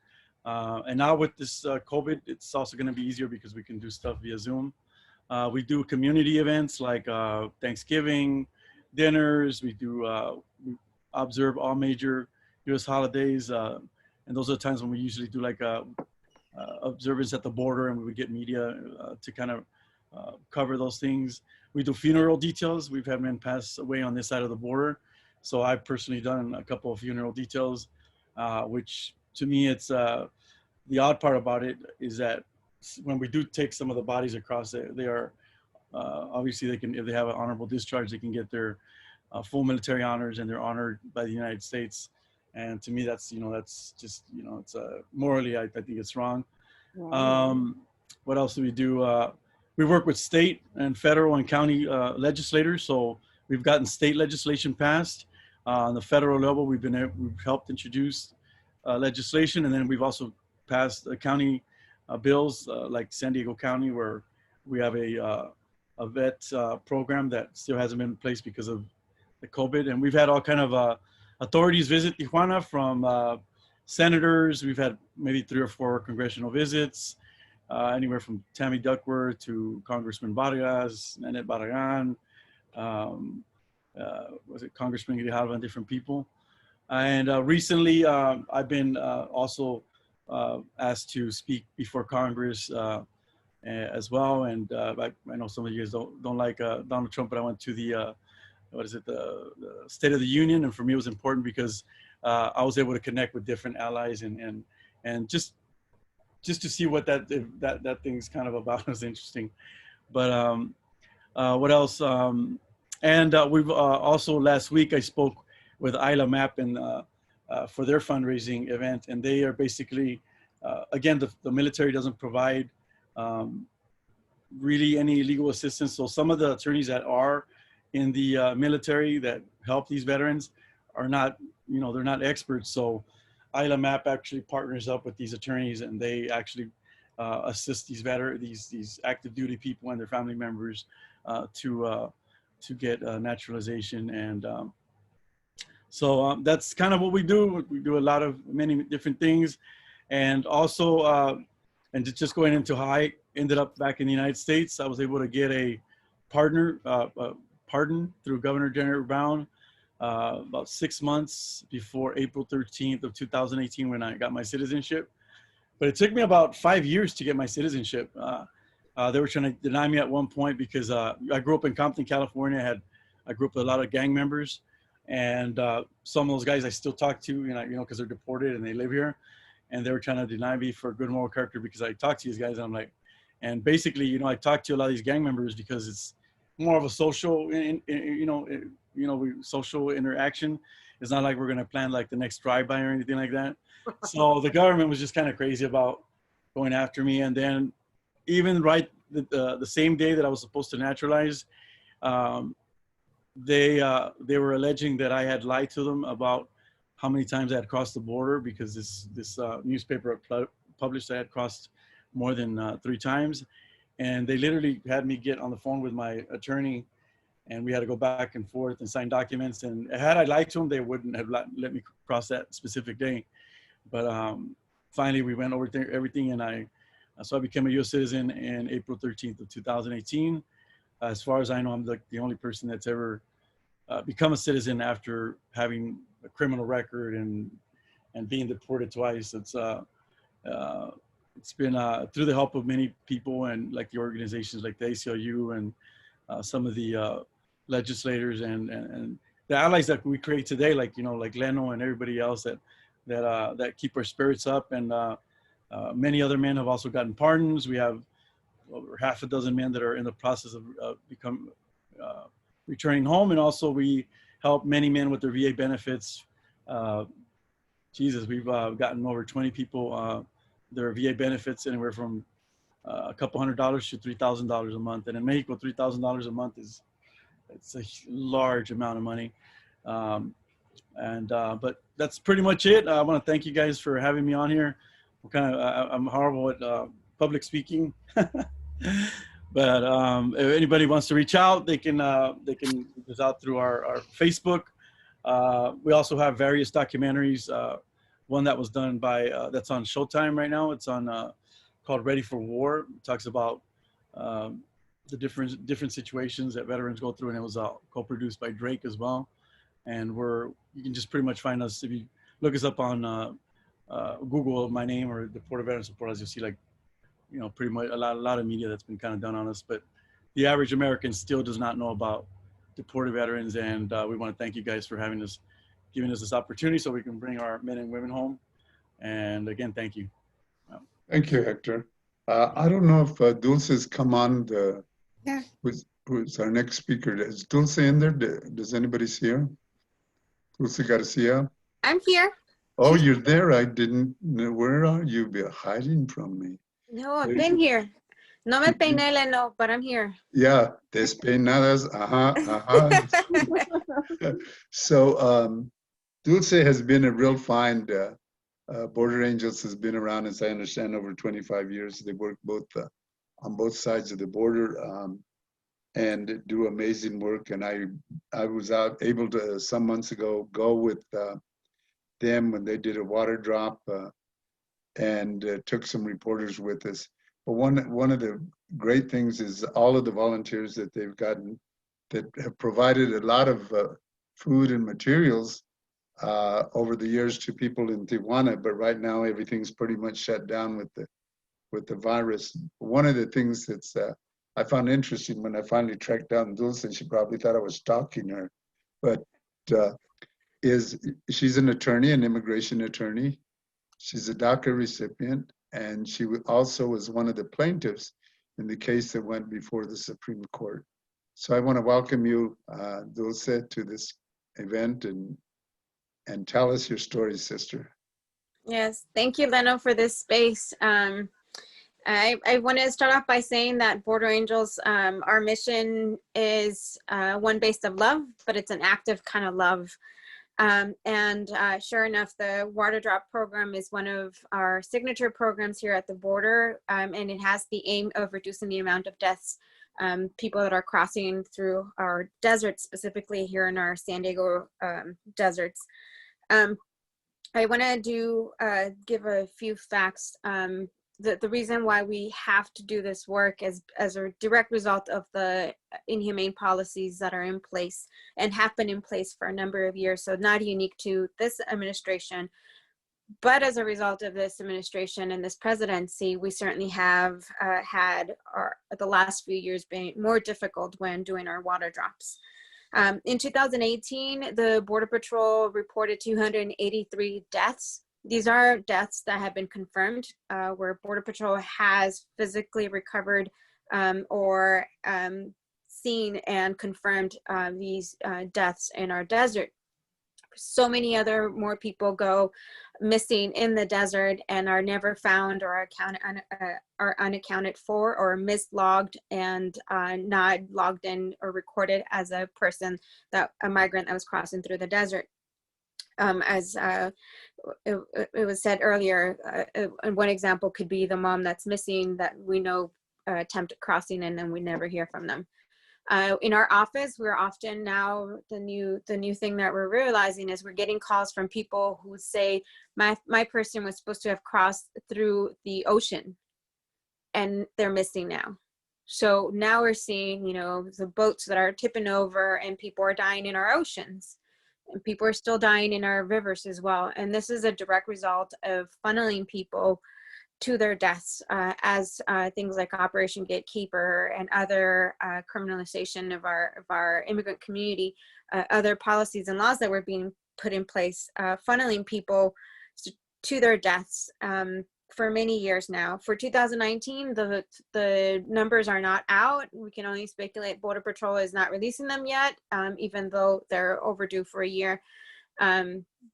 And now with this COVID, it's also going to be easier because we can do stuff via Zoom. We do community events like Thanksgiving, dinners. We observe all major U.S. holidays. And those are the times when we usually do like observance at the border, and we would get media to kind of cover those things. We do funeral details. We've had men pass away on this side of the border. So I've personally done a couple of funeral details, which to me, it's the odd part about it is that when we do take some of the bodies across, they are obviously if they have an honorable discharge, they can get their full military honors, and they're honored by the United States. And to me, that's just it's morally, I think it's wrong. Wow. What else do we do? We work with state and federal and county legislators. So we've gotten state legislation passed. On the federal level, we've helped introduce legislation, and then we've also passed county bills like San Diego County, where we have a vet program that still hasn't been in place because of the COVID. And we've had all kind of authorities visit Tijuana, from senators. We've had maybe 3 or 4 congressional visits, anywhere from Tammy Duckworth to Congressman Vargas, Nanette Barragan, was it Congressman Grijalva, and different people. And recently, I've been also asked to speak before Congress as well. And I know some of you guys don't like Donald Trump, but I went to the State of the Union, and for me it was important because I was able to connect with different allies and just to see what that thing's kind of about was interesting. But what else? And we've also, last week I spoke with Isla Map and for their fundraising event, and they are basically again, the military doesn't provide really any legal assistance. So some of the attorneys that are in the military that help these veterans are not, they're not experts. So ILAMAP actually partners up with these attorneys, and they actually assist these these active duty people and their family members to get naturalization. And so that's kind of what we do. We do many different things. And also, and just going into how I ended up back in the United States, I was able to get a pardon through Governor General Brown about 6 months before April 13th of 2018 when I got my citizenship. But it took me about 5 years to get my citizenship. They were trying to deny me at one point because I grew up in Compton, California. I grew up with a lot of gang members, and some of those guys I still talk to, because they're deported and they live here, and they were trying to deny me for good moral character because I talk to these guys, and I'm like, and basically, I talk to a lot of these gang members because it's more of a social, social interaction. It's not like we're gonna plan like the next drive-by or anything like that. So the government was just kind of crazy about going after me. And then even the same day that I was supposed to naturalize, they were alleging that I had lied to them about how many times I had crossed the border, because this newspaper published I had crossed more than 3 times. And they literally had me get on the phone with my attorney, and we had to go back and forth and sign documents. And had I lied to them, they wouldn't have let me cross that specific day. But finally, we went over everything, and so I became a U.S. citizen in April 13th of 2018. As far as I know, I'm the only person that's ever become a citizen after having a criminal record and being deported twice. It's been through the help of many people, and like the organizations like the ACLU and some of the legislators and the allies that we create today, like like Leno and everybody else that keep our spirits up. And many other men have also gotten pardons. We have over half a dozen men that are in the process of returning home, and also we help many men with their VA benefits. We've gotten over 20 people their VA benefits, anywhere from a couple $100s to $3,000 a month. And in Mexico, $3,000 a month it's a large amount of money. But that's pretty much it. I want to thank you guys for having me on here. I'm horrible at public speaking, but if anybody wants to reach out, they can reach us out through our Facebook. We also have various documentaries. One that was done by that's on Showtime right now. It's on called Ready for War. It talks about the different situations that veterans go through, and it was co-produced by Drake as well. And you can just pretty much find us if you look us up on Google, my name, or Deported Veteran Support. As you'll see, pretty much a lot of media that's been kind of done on us. But the average American still does not know about deported veterans, and we want to thank you guys for giving us this opportunity so we can bring our men and women home. And again, thank you. Thank you, Hector. I don't know if Dulce has come on. Yeah. Who's our next speaker? Is Dulce in there? Does anybody see her? Dulce Garcia? I'm here. Oh, you're there. I didn't know. Where are you? Be hiding from me. No, I've been here. No me peiné, Leno, but I'm here. Yeah, despeinadas. So Dulce has been a real find. Border Angels has been around, as I understand, over 25 years. They work on both sides of the border and do amazing work. And I was able to some months ago go with them when they did a water drop and took some reporters with us. But one of the great things is all of the volunteers that they've gotten that have provided a lot of food and materials over the years to people in Tijuana. But right now everything's pretty much shut down with the virus. One of the things that's I found interesting when I finally tracked down Dulce, and she probably thought I was stalking her, but she's an attorney, an immigration attorney. She's a DACA recipient, and she also was one of the plaintiffs in the case that went before the Supreme Court. So I want to welcome you, Dulce, to this event and tell us your story, sister. Yes, thank you, Leno, for this space. I want to start off by saying that Border Angels, our mission is one based of love, but it's an active kind of love. Sure enough, the Water Drop program is one of our signature programs here at the border, and it has the aim of reducing the amount of deaths, people that are crossing through our deserts, specifically here in our San Diego deserts. I want to give a few facts. The reason why we have to do this work is as a direct result of the inhumane policies that are in place and have been in place for a number of years. So not unique to this administration, but as a result of this administration and this presidency, we certainly have had the last few years being more difficult when doing our water drops. In 2018, the Border Patrol reported 283 deaths. These are deaths that have been confirmed, where Border Patrol has physically recovered or seen and confirmed these deaths in our desert. So many other more people go missing in the desert and are never found or are unaccounted for or mislogged and not logged in or recorded as a migrant that was crossing through the desert. As it was said earlier, one example could be the mom that's missing that we know attempted crossing and then we never hear from them. In our office, we're often now, the new thing that we're realizing is we're getting calls from people who say, my person was supposed to have crossed through the ocean and they're missing now. So now we're seeing, the boats that are tipping over and people are dying in our oceans. And people are still dying in our rivers as well. And this is a direct result of funneling people to their deaths as things like Operation Gatekeeper and other criminalization of our immigrant community, other policies and laws that were being put in place, funneling people to their deaths for many years now. For 2019, the numbers are not out. We can only speculate. Border Patrol is not releasing them yet, even though they're overdue for a year.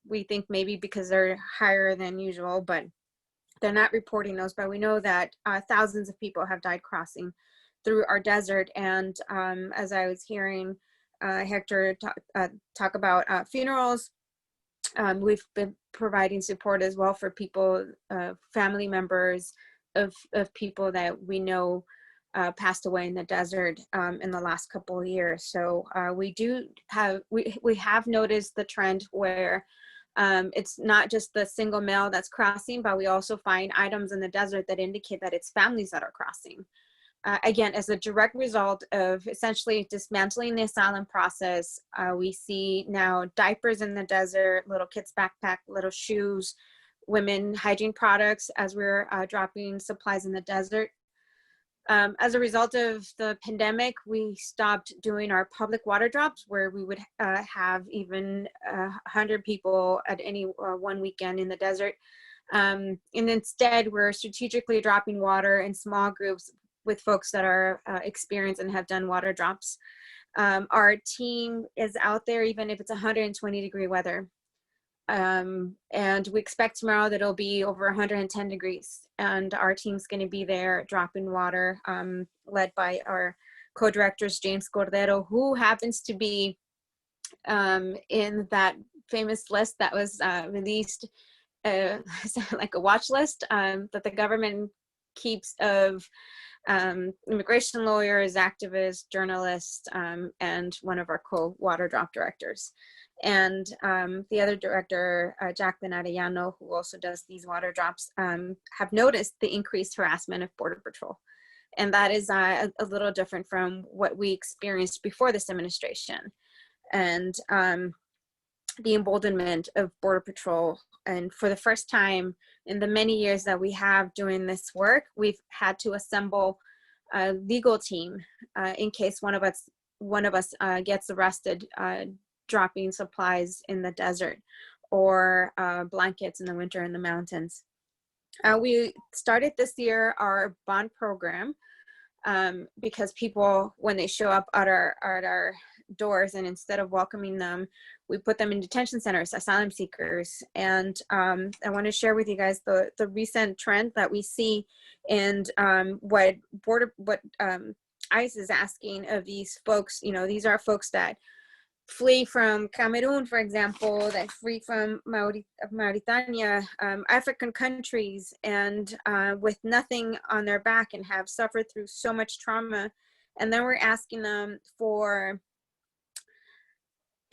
We think maybe because they're higher than usual, but they're not reporting those. But we know that thousands of people have died crossing through our desert. And as I was hearing Hector talk about funerals, we've been providing support as well for people, family members of people that we know passed away in the desert in the last couple of years. So we have noticed the trend where it's not just the single male that's crossing, but we also find items in the desert that indicate that it's families that are crossing. Again, as a direct result of essentially dismantling the asylum process, we see now diapers in the desert, little kids' backpack, little shoes, women hygiene products as we're dropping supplies in the desert. As a result of the pandemic, we stopped doing our public water drops where we would have even 100 people at any one weekend in the desert. And instead, we're strategically dropping water in small groups with folks that are experienced and have done water drops. Our team is out there even if it's 120-degree weather. And we expect tomorrow that it'll be over 110 degrees. And our team's gonna be there dropping water, led by our co-directors, James Cordero, who happens to be in that famous list that was released, like a watch list that the government keeps of immigration lawyers, activists, journalists, and one of our co-water drop directors. And the other director, Jacqueline Arellano, who also does these water drops, have noticed the increased harassment of Border Patrol. And that is a little different from what we experienced before this administration. And the emboldenment of Border Patrol. And for the first time in the many years that we have doing this work, we've had to assemble a legal team in case one of us gets arrested dropping supplies in the desert or blankets in the winter in the mountains. We started this year our bond program because people, when they show up at our doors, and instead of welcoming them, we put them in detention centers, asylum seekers. And I want to share with you guys the recent trend that we see, and what ICE is asking of these folks. You know, these are folks that flee from Cameroon, for example, that flee from Mauritania, African countries, and with nothing on their back, and have suffered through so much trauma. And then we're asking them for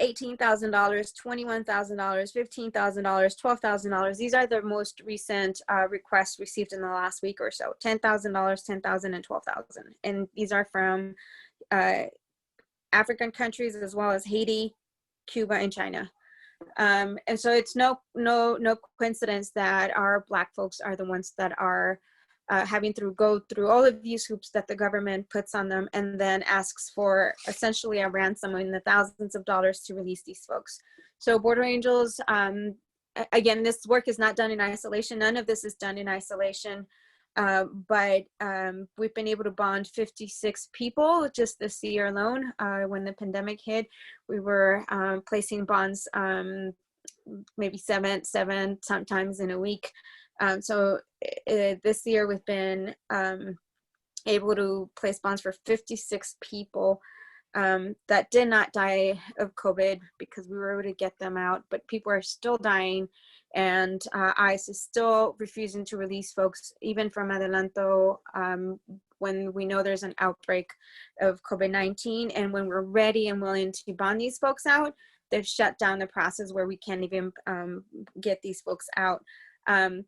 $18,000, $21,000, $15,000, $12,000. These are the most recent requests received in the last week or so. $10,000, $10,000, and $12,000. And these are from African countries, as well as Haiti, Cuba, and China. And so it's no coincidence that our Black folks are the ones that are having to go through all of these hoops that the government puts on them, and then asks for essentially a ransom in the thousands of dollars to release these folks. So Border Angels, again, this work is not done in isolation. None of this is done in isolation. But we've been able to bond 56 people just this year alone. When the pandemic hit, we were placing bonds maybe seven sometimes in a week. So this year we've been able to place bonds for 56 people that did not die of COVID, because we were able to get them out, but people are still dying. And ICE is still refusing to release folks, even from Adelanto, when we know there's an outbreak of COVID-19. And when we're ready and willing to bond these folks out, they've shut down the process where we can't even get these folks out. To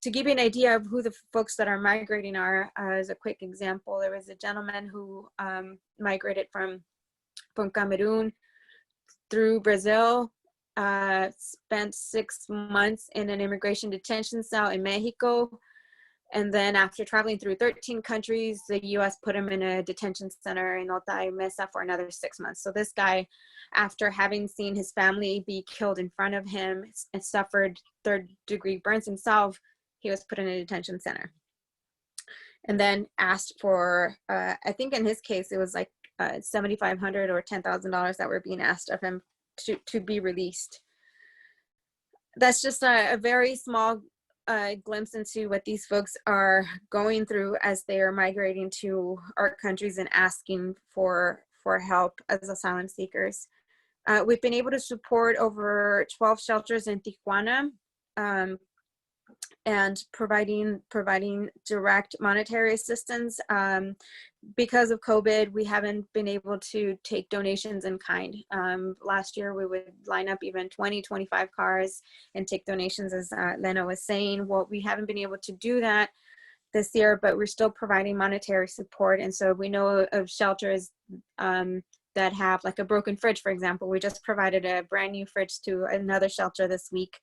give you an idea of who the folks that are migrating are, as a quick example, there was a gentleman who migrated from Cameroon through Brazil, spent 6 months in an immigration detention cell in Mexico. And then after traveling through 13 countries, the US put him in a detention center in Otay Mesa for another 6 months. So this guy, after having seen his family be killed in front of him and suffered third-degree burns himself, he was put in a detention center. And then asked for, I think in his case, it was like $7,500 or $10,000 that were being asked of him to be released. That's just a very small glimpse into what these folks are going through as they are migrating to our countries and asking for help as asylum seekers. We've been able to support over 12 shelters in Tijuana, and providing direct monetary assistance. Because of COVID, we haven't been able to take donations in kind. Last year, we would line up even 20, 25 cars and take donations, as Lena was saying. Well, we haven't been able to do that this year, but we're still providing monetary support. And so we know of shelters that have like a broken fridge, for example. We just provided a brand new fridge to another shelter this week.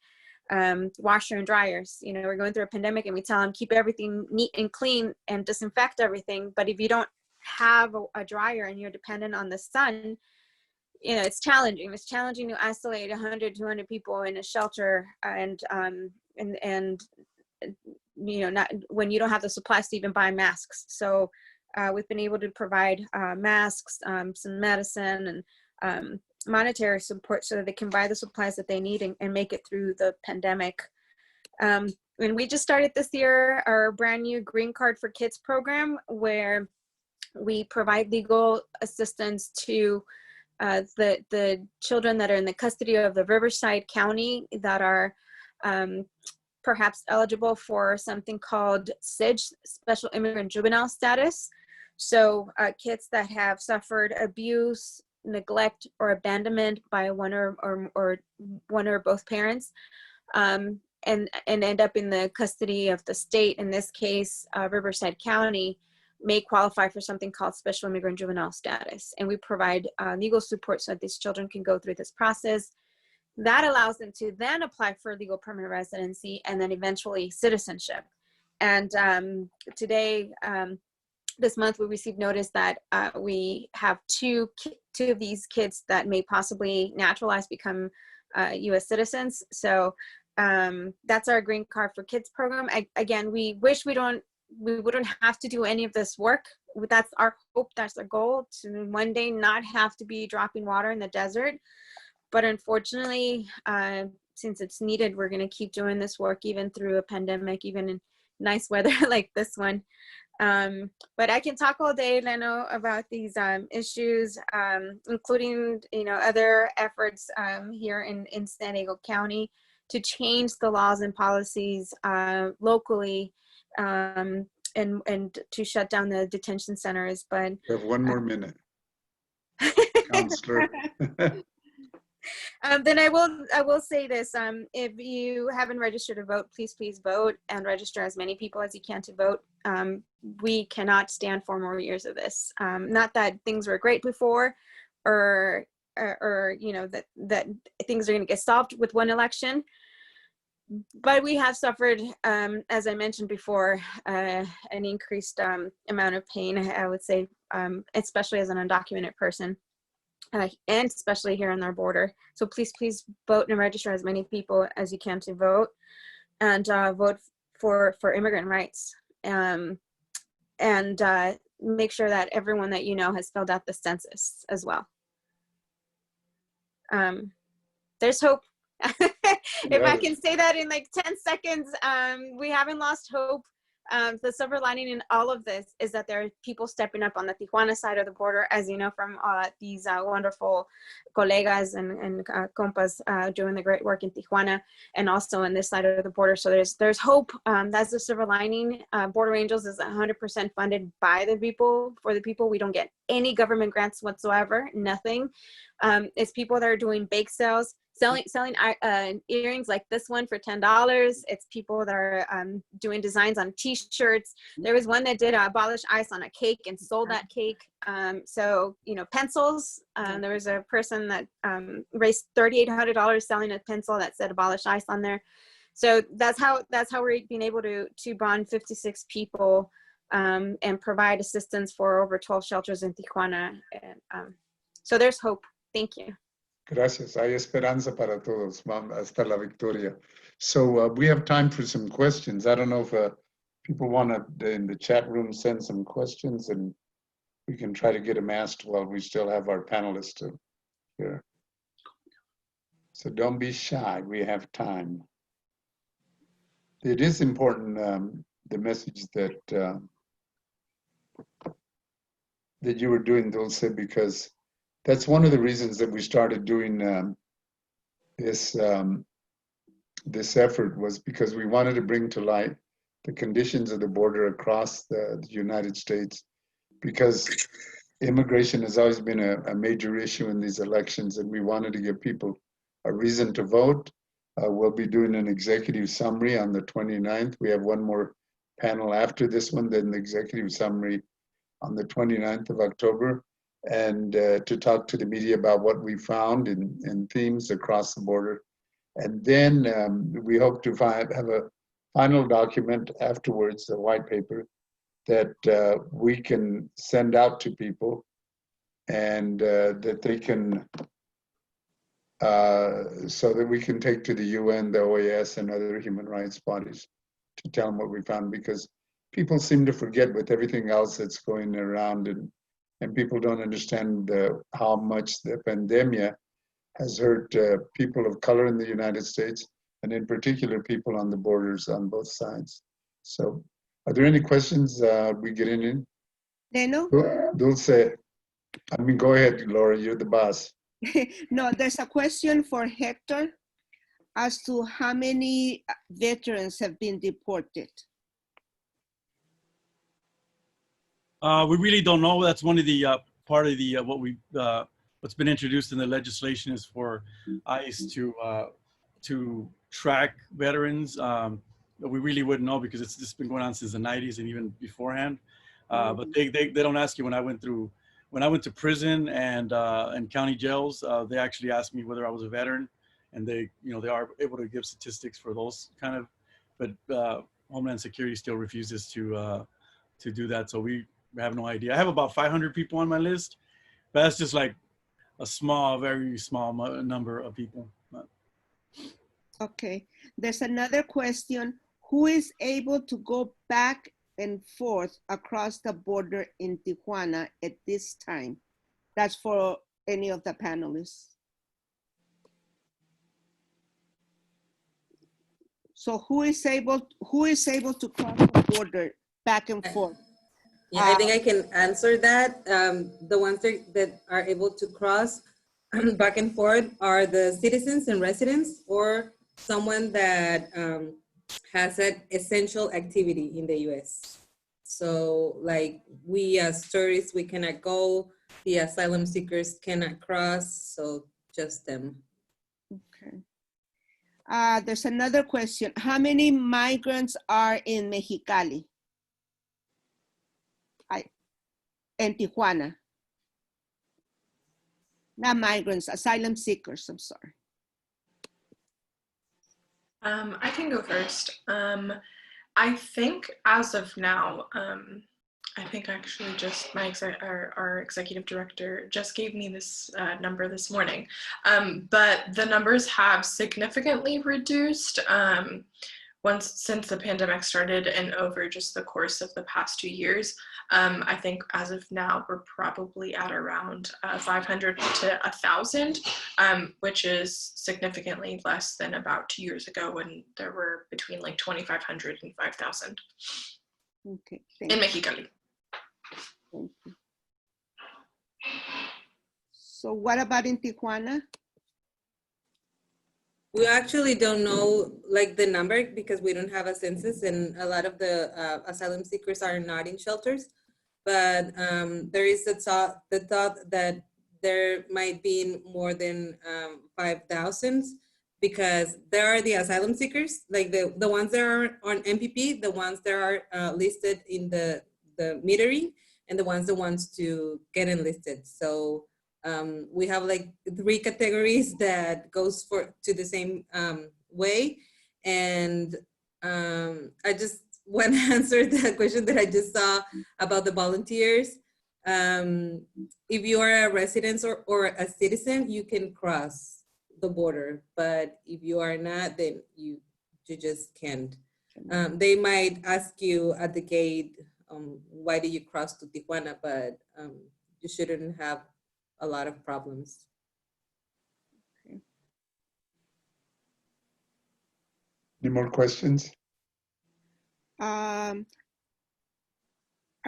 Washer and dryers. You know, we're going through a pandemic, and we tell them keep everything neat and clean and disinfect everything. But if you don't have a dryer and you're dependent on the sun, you know, it's challenging. It's challenging to isolate 100, 200 people in a shelter, and you know, not when you don't have the supplies to even buy masks. So we've been able to provide masks, some medicine, and monetary support so that they can buy the supplies that they need and make it through the pandemic. And we just started this year our brand new Green Card for Kids program, where we provide legal assistance to the children that are in the custody of the Riverside County that are perhaps eligible for something called SIJ, Special Immigrant Juvenile Status. So kids that have suffered abuse, neglect, or abandonment by one or both parents, and end up in the custody of the state. In this case, Riverside County may qualify for something called Special Immigrant Juvenile Status. And we provide legal support so that these children can go through this process. That allows them to then apply for legal permanent residency and then eventually citizenship. And today, this month, we received notice that we have two of these kids that may possibly naturalize, become U.S. citizens. So that's our Green Card for Kids program. Again, we wish we wouldn't have to do any of this work. that's our hope, that's our goal, to one day not have to be dropping water in the desert. But unfortunately, since it's needed, we're going to keep doing this work even through a pandemic, even in nice weather like this one. But I can talk all day, Leno, about these issues, including, other efforts here in San Diego County to change the laws and policies locally, and to shut down the detention centers. But We have one more minute. Counselor. Then I will say this: if you haven't registered to vote, please vote and register as many people as you can to vote. We cannot stand 4 more years of this. Not that things were great before, or that things are going to get solved with one election. But we have suffered, as I mentioned before, an increased amount of pain, I would say, especially as an undocumented person. And especially here on our border. So please vote and register as many people as you can to vote, and vote for immigrant rights. And make sure that everyone that you know has filled out the census as well. There's hope. If I can say that in like 10 seconds, we haven't lost hope. The silver lining in all of this is that there are people stepping up on the Tijuana side of the border, as you know, from these wonderful colegas and compas doing the great work in Tijuana, and also on this side of the border. So there's hope. That's the silver lining. Border Angels is 100% funded by the people, for the people. We don't get any government grants whatsoever, nothing. It's people that are doing bake sales, selling earrings like this one for $10. It's people that are doing designs on t-shirts. There was one that did abolish ICE on a cake and sold that cake. So, pencils. There was a person that raised $3,800 selling a pencil that said abolish ICE on there. So that's how we're being able to bond 56 people and provide assistance for over 12 shelters in Tijuana. And, so there's hope. Thank you. Gracias. Hay esperanza para todos. Hasta la victoria. So we have time for some questions. I don't know if people want to, in the chat room, send some questions, and we can try to get them asked while we still have our panelists here. So don't be shy. We have time. It is important, the message that that you were doing, Dulce, because that's one of the reasons that we started doing this effort, was because we wanted to bring to light the conditions of the border across the United States, because immigration has always been a major issue in these elections, and we wanted to give people a reason to vote. We'll be doing an executive summary on the 29th. We have one more panel after this one, then the executive summary on the 29th of October. And to talk to the media about what we found in themes across the border. And then we hope to have a final document afterwards, a white paper, that we can send out to people, and that they can, so that we can take to the UN, the OAS, and other human rights bodies to tell them what we found, because people seem to forget with everything else that's going around, and people don't understand how much the pandemic has hurt people of color in the United States, and in particular people on the borders on both sides. So are there any questions we get in? Leno? Dulce, go ahead, Laura, you're the boss. No, there's a question for Hector as to how many veterans have been deported. We really don't know. That's one of the part of the what's been introduced in the legislation is for ICE to track veterans. We really wouldn't know, because it's just been going on since the 90s and even beforehand. But they don't ask you. When I went to prison and county jails, they actually asked me whether I was a veteran, and they are able to give statistics for those kind of. But Homeland Security still refuses to do that. So we have no idea. I have about 500 people on my list, but that's just like a very small number of people. Okay, there's another question. Who is able to go back and forth across the border in Tijuana at this time? That's for any of the panelists. So who is able to cross the border back and forth? Yeah, I think I can answer that. The ones that are able to cross back and forth are the citizens and residents, or someone that has an essential activity in the US. So like we as tourists, we cannot go, the asylum seekers cannot cross, so just them. Okay. There's another question. How many migrants are in Mexicali? In Tijuana? Not migrants, asylum seekers, I'm sorry. I can go first. I think as of now, I think actually just our executive director just gave me this number this morning, but the numbers have significantly reduced since the pandemic started and over just the course of the past 2 years. I think as of now, we're probably at around 500 to 1,000, which is significantly less than about 2 years ago when there were between like 2,500 and 5,000 Okay, in Mexicali. Thank you. So what about in Tijuana? We actually don't know like the number because we don't have a census, and a lot of the asylum seekers are not in shelters. But there is the thought that there might be more than 5,000, because there are the asylum seekers, like the ones that are on MPP, the ones that are listed in the metering, and the ones to get enlisted. So we have like 3 categories that goes to the same way. And I just want to answer the question that I just saw about the volunteers. If you are a resident or a citizen, you can cross the border, but if you are not, then you just can't. They might ask you at the gate, why did you cross to Tijuana, but you shouldn't have a lot of problems. Okay. Any more questions? Are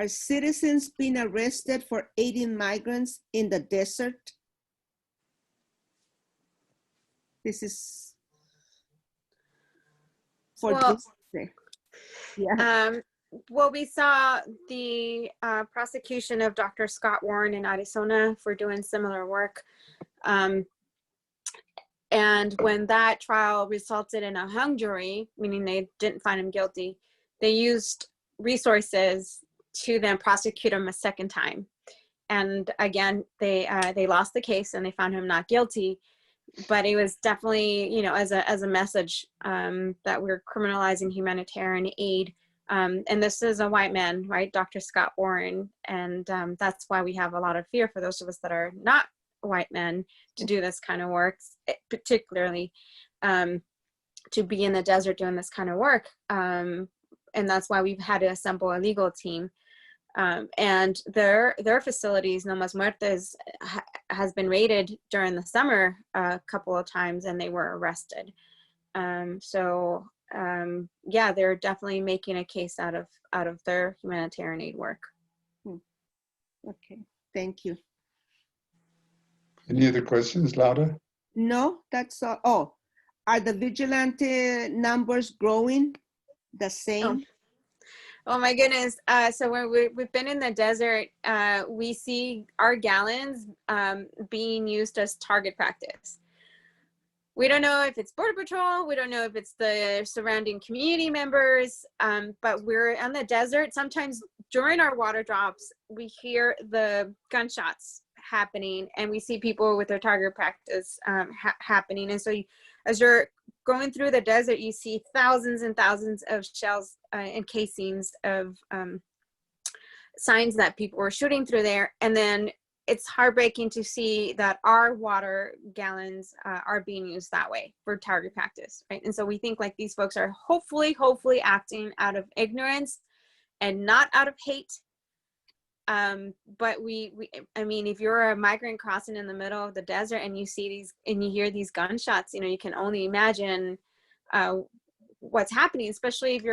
citizens being arrested for aiding migrants in the desert? This is for Dulce. Yeah. Well, we saw the prosecution of Dr. Scott Warren in Arizona for doing similar work. And when that trial resulted in a hung jury, meaning they didn't find him guilty, they used resources to then prosecute him a second time. And again, they lost the case and they found him not guilty. But it was definitely, you know, as a message that we're criminalizing humanitarian aid. And this is a white man, right? Dr. Scott Warren. And that's why we have a lot of fear for those of us that are not white men to do this kind of work, particularly to be in the desert doing this kind of work. And that's why we've had to assemble a legal team. And their facilities, No Mas Muertes, has been raided during the summer a couple of times, and they were arrested. Yeah, they're definitely making a case out of their humanitarian aid work. Okay, thank you. Any other questions, Laura? No, that's all. Oh, are the vigilante numbers growing the same? Oh my goodness. So when we've been in the desert, we see our gallons being used as target practice. We don't know if it's Border Patrol, we don't know if it's the surrounding community members, but we're in the desert. Sometimes during our water drops, we hear the gunshots happening and we see people with their target practice happening. And so as you're going through the desert, you see thousands and thousands of shells and casings of signs that people were shooting through there. And then it's heartbreaking to see that our water gallons are being used that way for target practice, right? And so we think like these folks are hopefully acting out of ignorance and not out of hate. But I mean, if you're a migrant crossing in the middle of the desert and you see these and you hear these gunshots, you know, you can only imagine what's happening, especially if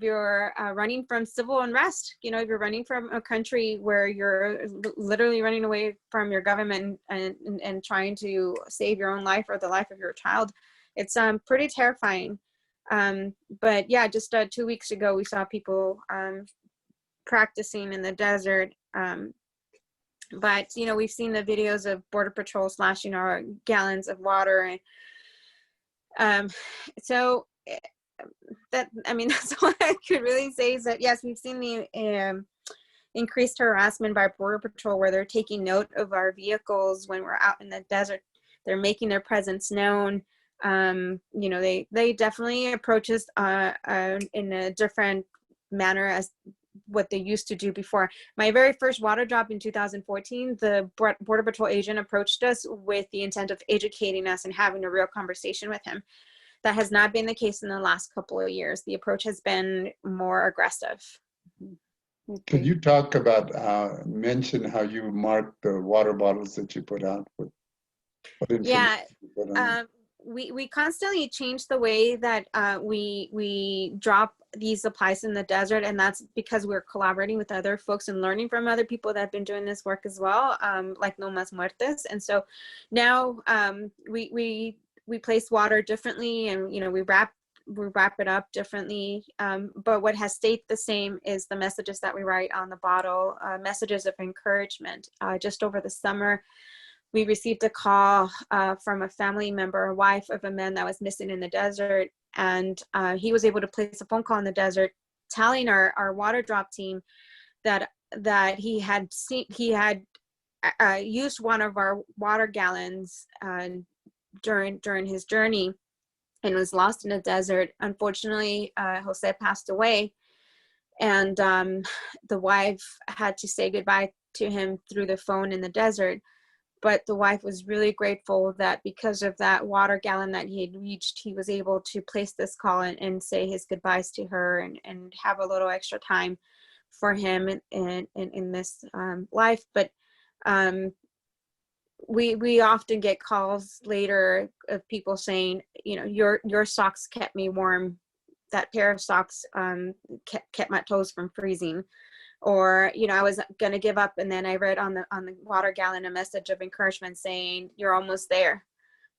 you're running from civil unrest. You know, if you're running from a country where you're literally running away from your government and trying to save your own life or the life of your child, it's pretty terrifying. But yeah, just 2 weeks ago, we saw people practicing in the desert. But you know, we've seen the videos of Border Patrol slashing our gallons of water, and so that, I mean, that's all I could really say, is that yes, we've seen the increased harassment by Border Patrol, where they're taking note of our vehicles when we're out in the desert. They're making their presence known. You know, they definitely approach us in a different manner as what they used to do before. My very first water drop in 2014, the Border Patrol agent approached us with the intent of educating us and having a real conversation with him. That has not been the case in the last couple of years. The approach has been more aggressive. Okay. Could you talk about, mention how you mark the water bottles that you put out? What Yeah, you put on them? we constantly change the way that we drop these supplies in the desert, and that's because we're collaborating with other folks and learning from other people that have been doing this work as well, like No Mas Muertes. And so now we place water differently, and you know, we wrap it up differently, but what has stayed the same is the messages that we write on the bottle, messages of encouragement. Just over the summer, we received a call from a family member, a wife of a man that was missing in the desert, and he was able to place a phone call in the desert telling our water drop team that he had used one of our water gallons during his journey and was lost in the desert. Unfortunately, Jose passed away, and the wife had to say goodbye to him through the phone in the desert. But the wife was really grateful that because of that water gallon that he had reached, he was able to place this call and say his goodbyes to her and have a little extra time for him in this life. But we often get calls later of people saying, you know, your socks kept me warm. That pair of socks kept my toes from freezing. Or, you know, I was going to give up, and then I read on the water gallon a message of encouragement saying, you're almost there,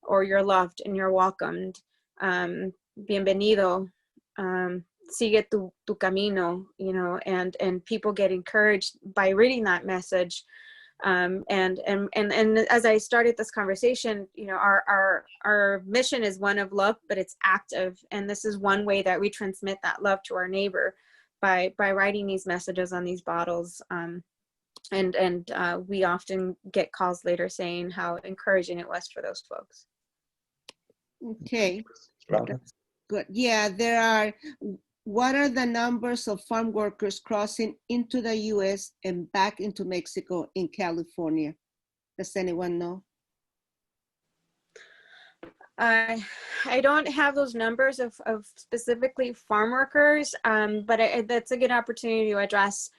or you're loved and you're welcomed. Bienvenido. Sigue tu camino, you know, and people get encouraged by reading that message. And as I started this conversation, you know, our mission is one of love, but it's active. And this is one way that we transmit that love to our neighbor, by writing these messages on these bottles. And we often get calls later saying how encouraging it was for those folks. Okay, that's good. Yeah, what are the numbers of farm workers crossing into the US and back into Mexico in California? Does anyone know? I don't have those numbers of specifically farm workers, but that's a good opportunity to address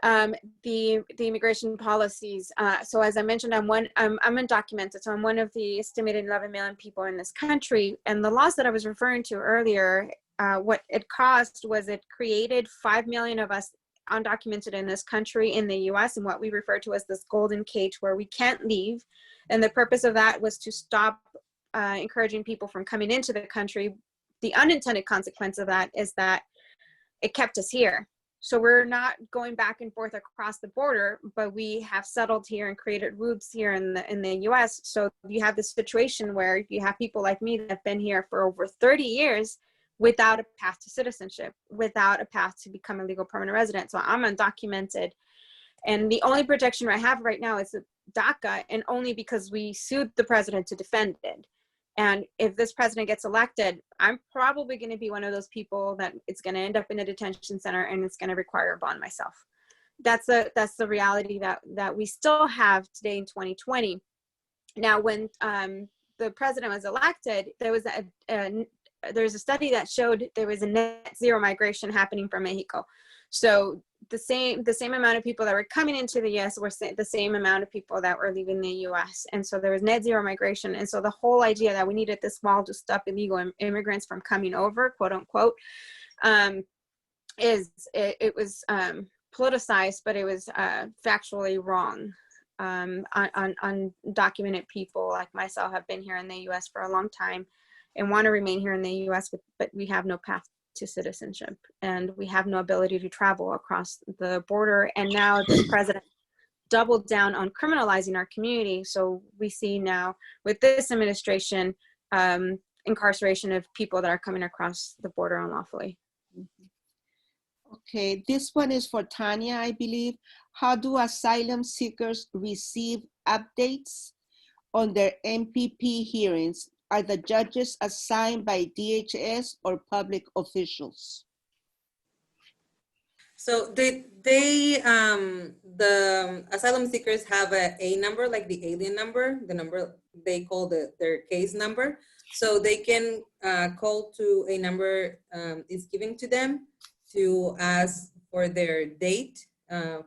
the immigration policies. So as I mentioned, I'm undocumented, so I'm one of the estimated 11 million people in this country. And the laws that I was referring to earlier, what it caused was it created 5 million of us undocumented in this country in the US, and what we refer to as this golden cage where we can't leave. And the purpose of that was to stop encouraging people from coming into the country. The unintended consequence of that is that it kept us here. So we're not going back and forth across the border, but we have settled here and created roots here in the US. So you have this situation where you have people like me that have been here for over 30 years without a path to citizenship, without a path to become a legal permanent resident. So I'm undocumented. And the only protection I have right now is DACA, and only because we sued the president to defend it. And if this president gets elected, I'm probably going to be one of those people that it's going to end up in a detention center, and it's going to require a bond myself. That's the reality that we still have today in 2020. Now, when the president was elected, there was there's a study that showed there was a net zero migration happening from Mexico. So the same amount of people that were coming into the US were the same amount of people that were leaving the US. And so there was net zero migration. And so the whole idea that we needed this wall to stop illegal immigrants from coming over, quote unquote, it was politicized, but it was factually wrong. Undocumented people like myself have been here in the US for a long time and want to remain here in the US, but we have no path to citizenship and we have no ability to travel across the border. And now this president doubled down on criminalizing our community. So we see now with this administration, incarceration of people that are coming across the border unlawfully. Okay, this one is for Tanya, I believe. How do asylum seekers receive updates on their MPP hearings? Are the judges assigned by DHS or public officials? So the asylum seekers have a number, like the alien number, the number they call their case number. So they can call to a number is given to them to ask for their date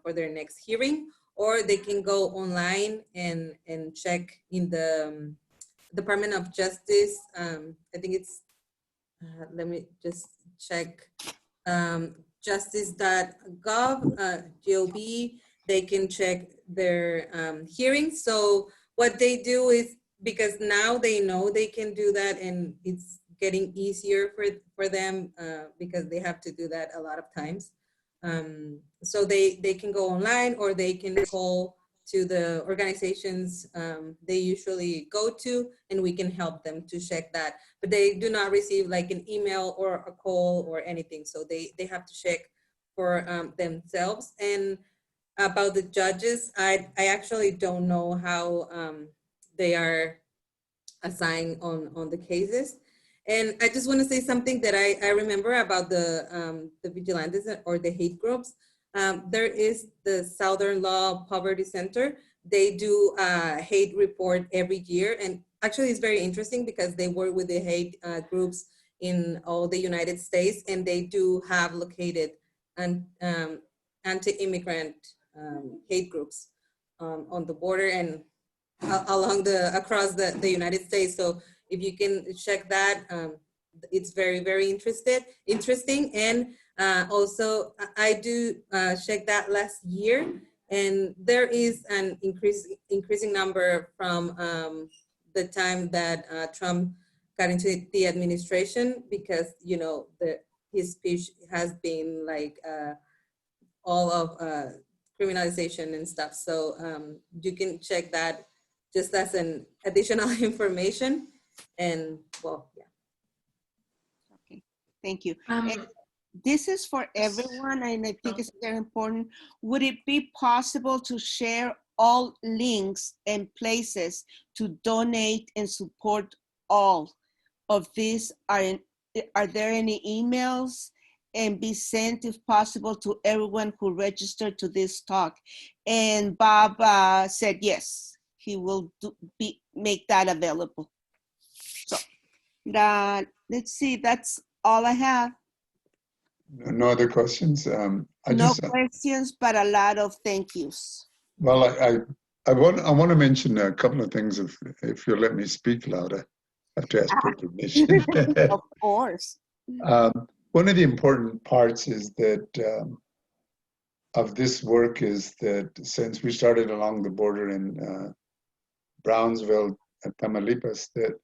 for their next hearing, or they can go online and check in the Department of Justice. I think it's, let me just check, justice.gov, gov, they can check their hearings. So what they do is, because now they know they can do that and it's getting easier for them because they have to do that a lot of times. So they can go online or they can call to the organizations they usually go to, and we can help them to check that. But they do not receive like an email or a call or anything. So they have to check for themselves. And about the judges, I actually don't know how they are assigned on the cases. And I just want to say something that I remember about the vigilantes or the hate groups. There is the Southern Law Poverty Center. They do a hate report every year. And actually it's very interesting because they work with the hate groups in all the United States, and they do have located anti-immigrant hate groups on the border and across the United States. So if you can check that, it's very, very interesting. And also I do check that last year, and there is an increasing number from the time that Trump got into the administration, because you know his speech has been like all of criminalization and stuff. So you can check that just as an additional information. And well, yeah. Okay, thank you. And this is for everyone, and I think it's very important. Would it be possible to share all links and places to donate and support all of these? Are there any emails, and be sent if possible to everyone who registered to this talk? And Bob said yes, he will make that available. So let's see, that's all I have. No other questions? No questions, but a lot of thank yous. Well, I want to mention a couple of things if you'll let me speak, Laura. I have to ask for permission. Of course. One of the important parts is that of this work is that since we started along the border in Brownsville and Tamaulipas, that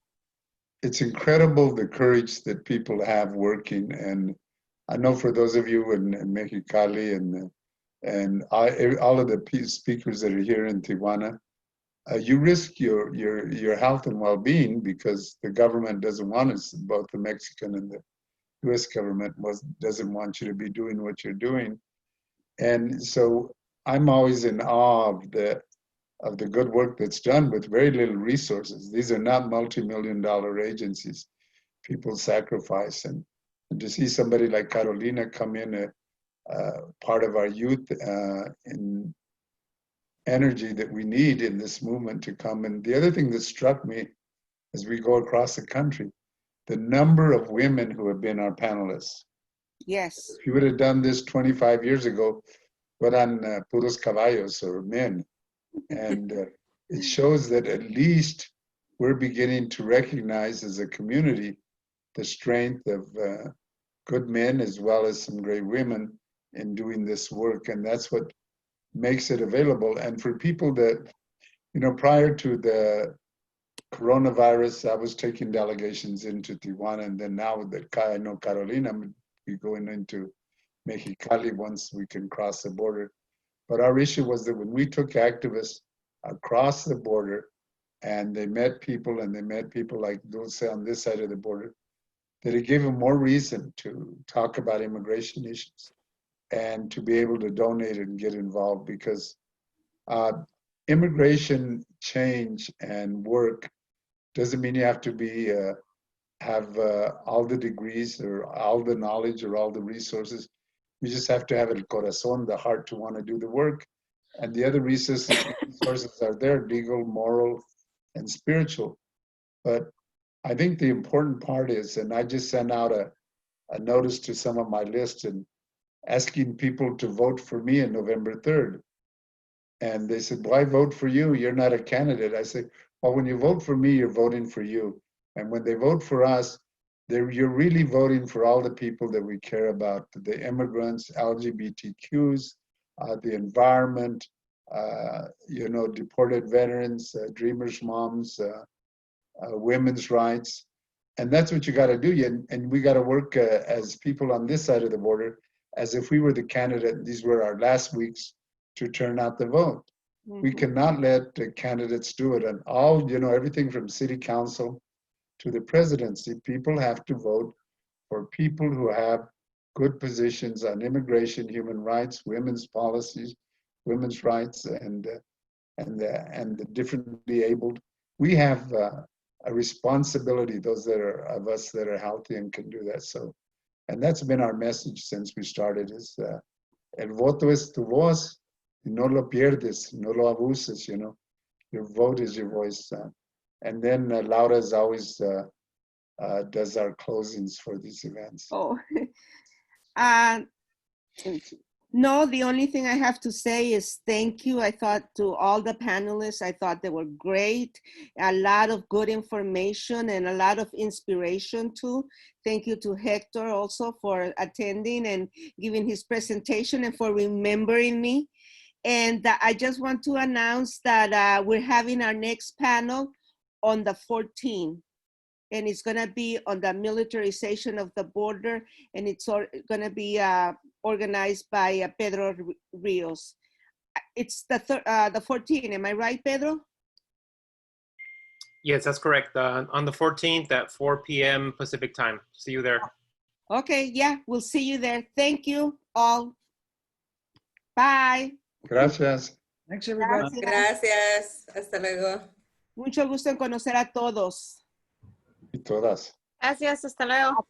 it's incredible the courage that people have working. And I know for those of you in Mexicali and all of the speakers that are here in Tijuana, you risk your health and well-being because the government doesn't want us, both the Mexican and the US government doesn't want you to be doing what you're doing. And so I'm always in awe of the good work that's done with very little resources. These are not multi-million-dollar agencies. People sacrifice, and to see somebody like Carolina come in, part of our youth in energy that we need in this movement to come. And the other thing that struck me as we go across the country, the number of women who have been our panelists. Yes. If you would have done this 25 years ago, eran puros caballos or men. And it shows that at least we're beginning to recognize as a community the strength of good men as well as some great women in doing this work. And that's what makes it available. And for people that, you know, prior to the coronavirus, I was taking delegations into Tijuana, and then now that I know Carolina, I'm going into Mexicali once we can cross the border. But our issue was that when we took activists across the border and they met people like Dulce on this side of the border, that it gave them more reason to talk about immigration issues and to be able to donate and get involved, because immigration change and work doesn't mean you have to be have all the degrees or all the knowledge or all the resources. You just have to have el corazón, the heart, to want to do the work. And the other resources are there, legal, moral, and spiritual. But I think the important part is, and I just sent out a notice to some of my list and asking people to vote for me on November 3rd. And they said, why vote for you? You're not a candidate. I said, well, when you vote for me, you're voting for you. And when they vote for us, you're really voting for all the people that we care about, the immigrants, LGBTQs, the environment, you know, deported veterans, dreamers' moms, women's rights. And that's what you got to do. And we got to work as people on this side of the border, as if we were the candidate. These were our last weeks to turn out the vote. Mm-hmm. We cannot let the candidates do it. And all, you know, everything from city council to the presidency, people have to vote for people who have good positions on immigration, human rights, women's policies, women's rights, and the differently abled. We have a responsibility, those that are of us that are healthy and can do that. So, and that's been our message since we started, is el voto es tu voz, no lo pierdes, no lo abuses, you know. Your vote is your voice. And then Laura is always does our closings for these events. Oh, no, the only thing I have to say is thank you. I thought to all the panelists, I thought they were great. A lot of good information and a lot of inspiration too. Thank you to Hector also for attending and giving his presentation and for remembering me. And I just want to announce that we're having our next panel on the 14th. And it's going to be on the militarization of the border, and it's going to be organized by Pedro Rios. It's the 14th, am I right, Pedro? Yes, that's correct. On the 14th at 4 p.m. Pacific time. See you there. Okay, yeah, we'll see you there. Thank you all. Bye. Gracias. Thanks, everybody. Gracias. Hasta luego. Mucho gusto en conocer a todos. Y todas. Gracias, hasta luego.